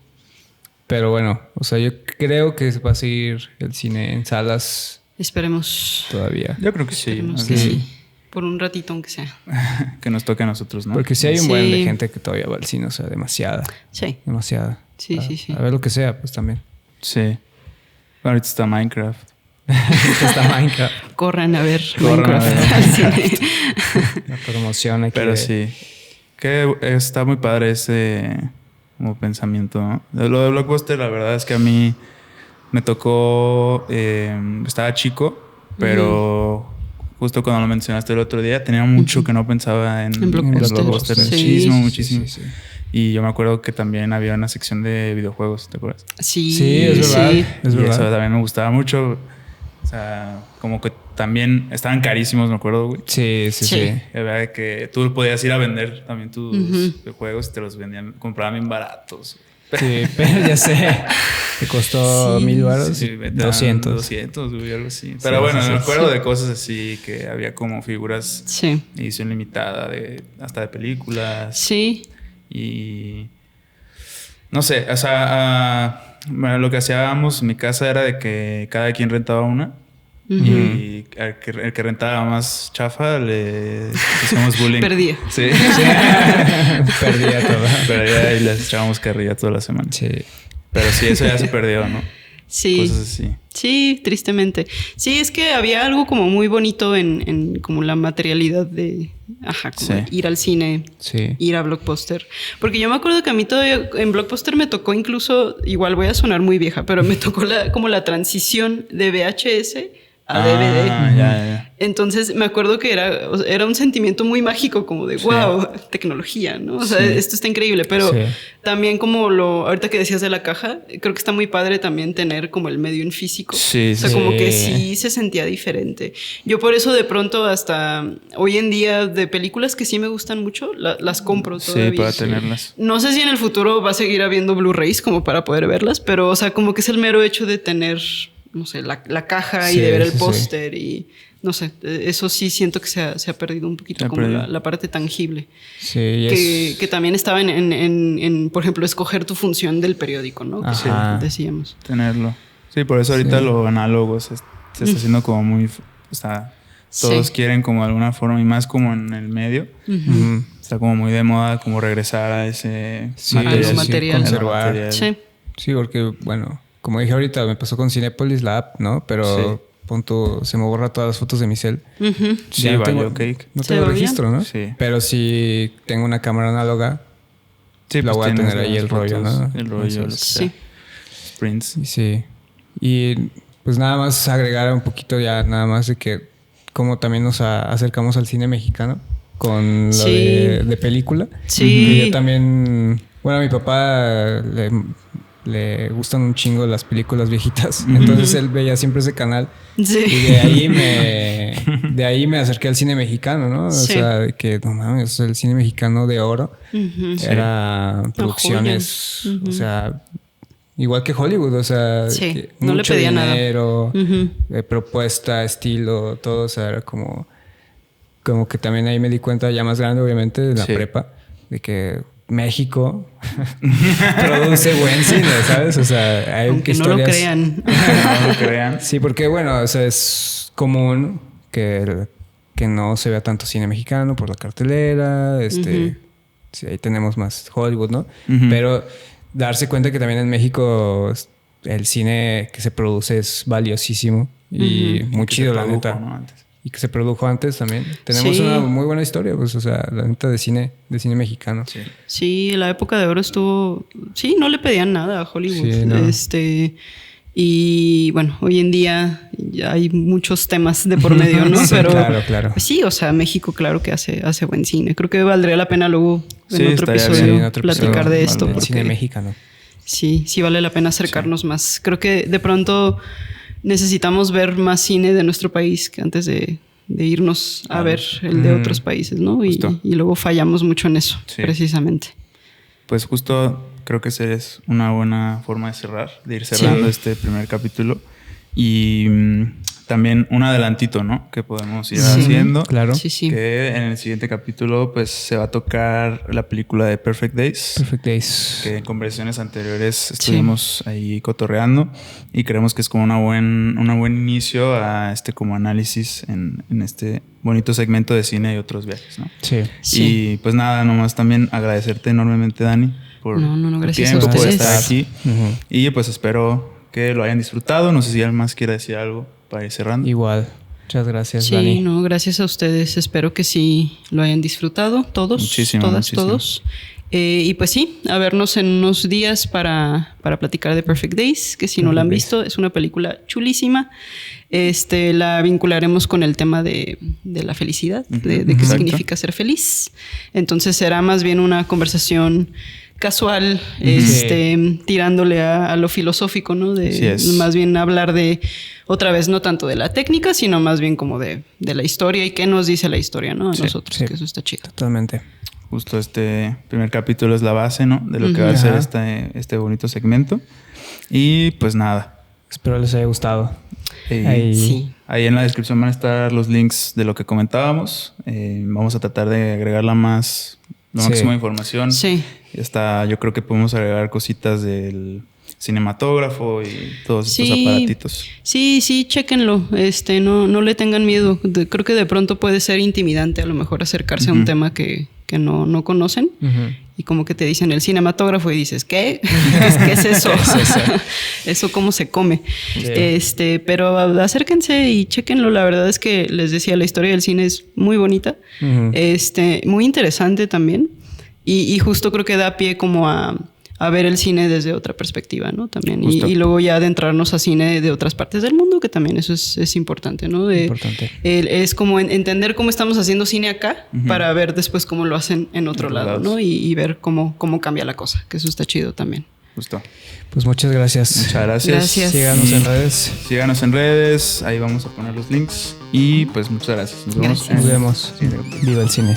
Pero bueno, o sea, yo creo que va a seguir el cine en salas. Esperemos. Todavía. Yo creo que sí. Esperemos que sí. Por un ratito, aunque sea. Que nos toque a nosotros, ¿no? Porque sí hay un buen de gente que todavía va al cine, o sea, demasiada. Sí. Demasiada. Sí. A ver lo que sea, pues también. Sí. Ahorita está Minecraft. Está Minecraft. Corran a ver Minecraft al cine. La promoción aquí. Pero sí. Que está muy padre ese como pensamiento, ¿no? Lo de Blockbuster, la verdad es que a mí me tocó... estaba chico, pero... Justo cuando lo mencionaste el otro día, tenía mucho que no pensaba en Blockbuster. Muchísimo. Sí. Y yo me acuerdo que también había una sección de videojuegos, ¿te acuerdas? Sí, es verdad. Sí. Es verdad. Eso también me gustaba mucho. O sea, como que también estaban carísimos, me acuerdo, güey. Sí. La verdad que tú podías ir a vender también tus videojuegos y te los vendían, compraban bien baratos. Sí, pero ya sé. Te costó $1,000. Sí, 200, güey, algo así. Pero bueno, me acuerdo de cosas así, que había como figuras edición limitada, hasta de películas. Sí. Y no sé, o sea, bueno, lo que hacíamos en mi casa era de que cada quien rentaba una. Y el que rentaba más chafa le hacíamos bullying. Perdía. Sí. Perdía todo. Perdía y les echábamos carrilla toda la semana. Sí. Pero sí, eso ya se perdió, ¿no? Sí. Cosas así. Sí, tristemente. Sí, es que había algo como muy bonito en como la materialidad de... como ir al cine, ir a Blockbuster. Porque yo me acuerdo que a mí todavía en Blockbuster me tocó incluso... Igual voy a sonar muy vieja, pero me tocó como la transición de VHS a DVD. Ya. Entonces me acuerdo que era un sentimiento muy mágico, como de wow, tecnología, ¿no? O sea, esto está increíble, pero también como ahorita que decías de la caja, creo que está muy padre también tener como el medio en físico. O sea, como que sí se sentía diferente. Yo por eso de pronto hasta hoy en día de películas que sí me gustan mucho, las compro todavía. Sí, para tenerlas. No sé si en el futuro va a seguir habiendo Blu-rays como para poder verlas, pero o sea, como que es el mero hecho de tener... no sé, la caja y de ver el póster y no sé, eso sí siento que se ha perdido un poquito como la parte tangible. Sí, que también estaba en, por ejemplo, escoger tu función del periódico, ¿no? Que decíamos. Tenerlo. Sí, por eso ahorita lo análogo se está haciendo como muy... O sea, todos quieren como de alguna forma y más como en el medio. Está como muy de moda como regresar a ese material. Conservar. Sí, porque bueno... Como dije ahorita, me pasó con Cinépolis, la app, ¿no? Pero punto, se me borra todas las fotos de mi cel. Sí, no tengo registro, ¿no? Sí. Pero si tengo una cámara análoga, la voy a tener ahí el rollo, ¿no? El rollo, lo que sea. Sprints. Sí. Y pues nada más agregar un poquito ya, nada más de que como también nos acercamos al cine mexicano con lo de película. Sí. Y yo también... Bueno, a mi papá... Le gustan un chingo las películas viejitas. Entonces él veía siempre ese canal. Sí. Y de ahí me acerqué al cine mexicano, ¿no? O sea, de que no mames, el cine mexicano de oro era producciones, o sea, igual que Hollywood, o sea, no mucho le pedía dinero, propuesta, estilo, todo, o sea, era como que también ahí me di cuenta ya más grande, obviamente, de la prepa, de que México produce buen cine, ¿sabes? O sea, hay aunque historias... no lo crean. No lo crean. Sí, porque bueno, o sea, es común que no se vea tanto cine mexicano por la cartelera, sí, ahí tenemos más Hollywood, ¿no? Pero darse cuenta que también en México el cine que se produce es valiosísimo y muy chido, la neta. ¿No? y que se produjo antes también. Tenemos una muy buena historia, pues, o sea, la neta de cine mexicano. Sí, la época de oro estuvo... Sí, no le pedían nada a Hollywood. Sí, no. Y bueno, hoy en día ya hay muchos temas de por medio, ¿no? Sí, pero claro. Pues sí, o sea, México claro que hace buen cine. Creo que valdría la pena luego en otro episodio platicar de esto. El porque cine mexicano. Sí vale la pena acercarnos más. Creo que de pronto necesitamos ver más cine de nuestro país que antes de irnos a ver el de otros países, ¿no? Y luego fallamos mucho en eso, precisamente. Pues justo creo que esa es una buena forma de cerrar, de ir cerrando este primer capítulo. Y también un adelantito, ¿no? Que podemos ir haciendo. Claro. Sí. Que en el siguiente capítulo pues se va a tocar la película de Perfect Days. Perfect Days. Que en conversaciones anteriores estuvimos ahí cotorreando. Y creemos que es como un buen inicio a como análisis en este bonito segmento de cine y otros viajes, ¿no? Sí. Y pues nada, nomás también agradecerte enormemente, Dani, por gracias el tiempo, a ustedes. por estar aquí. Y pues espero que lo hayan disfrutado. No sé si alguien más quiere decir algo para ir cerrando. Igual. Muchas gracias, Dani. Sí, gracias a ustedes. Espero que sí lo hayan disfrutado todos. Muchísimo. Todos. Y pues sí, a vernos en unos días para platicar de Perfect Days, que si no la han visto, es una película chulísima. La vincularemos con el tema de la felicidad, de qué significa ser feliz. Entonces será más bien una conversación casual, tirándole a lo filosófico, ¿no? Más bien hablar de, otra vez, no tanto de la técnica, sino más bien como de la historia y qué nos dice la historia, ¿no? A nosotros, que eso está chido. Totalmente. Justo este primer capítulo es la base, ¿no? De lo que va a ser este bonito segmento. Y pues nada. Espero les haya gustado. Ahí en la descripción van a estar los links de lo que comentábamos. Vamos a tratar de agregar la máxima información. Sí. Yo creo que podemos agregar cositas del cinematógrafo y todos estos aparatitos. Sí, chéquenlo. No le tengan miedo. Creo que de pronto puede ser intimidante a lo mejor acercarse a un tema que no conocen. Y como que te dicen el cinematógrafo y dices, ¿qué? ¿Qué es eso? ¿Eso cómo se come? Sí. Pero acérquense y chéquenlo. La verdad es que les decía, la historia del cine es muy bonita. Muy interesante también. Y justo creo que da pie como a ver el cine desde otra perspectiva, ¿no? También. Y luego ya adentrarnos a cine de otras partes del mundo, que también eso es importante, ¿no? Importante. Es como entender cómo estamos haciendo cine acá para ver después cómo lo hacen en otro lado, ¿no? Y ver cómo cambia la cosa, que eso está chido también. Justo. Pues muchas gracias. Muchas gracias. Síganos en redes. Síganos en redes. Ahí vamos a poner los links. Y pues muchas gracias. Nos vemos. Viva el cine.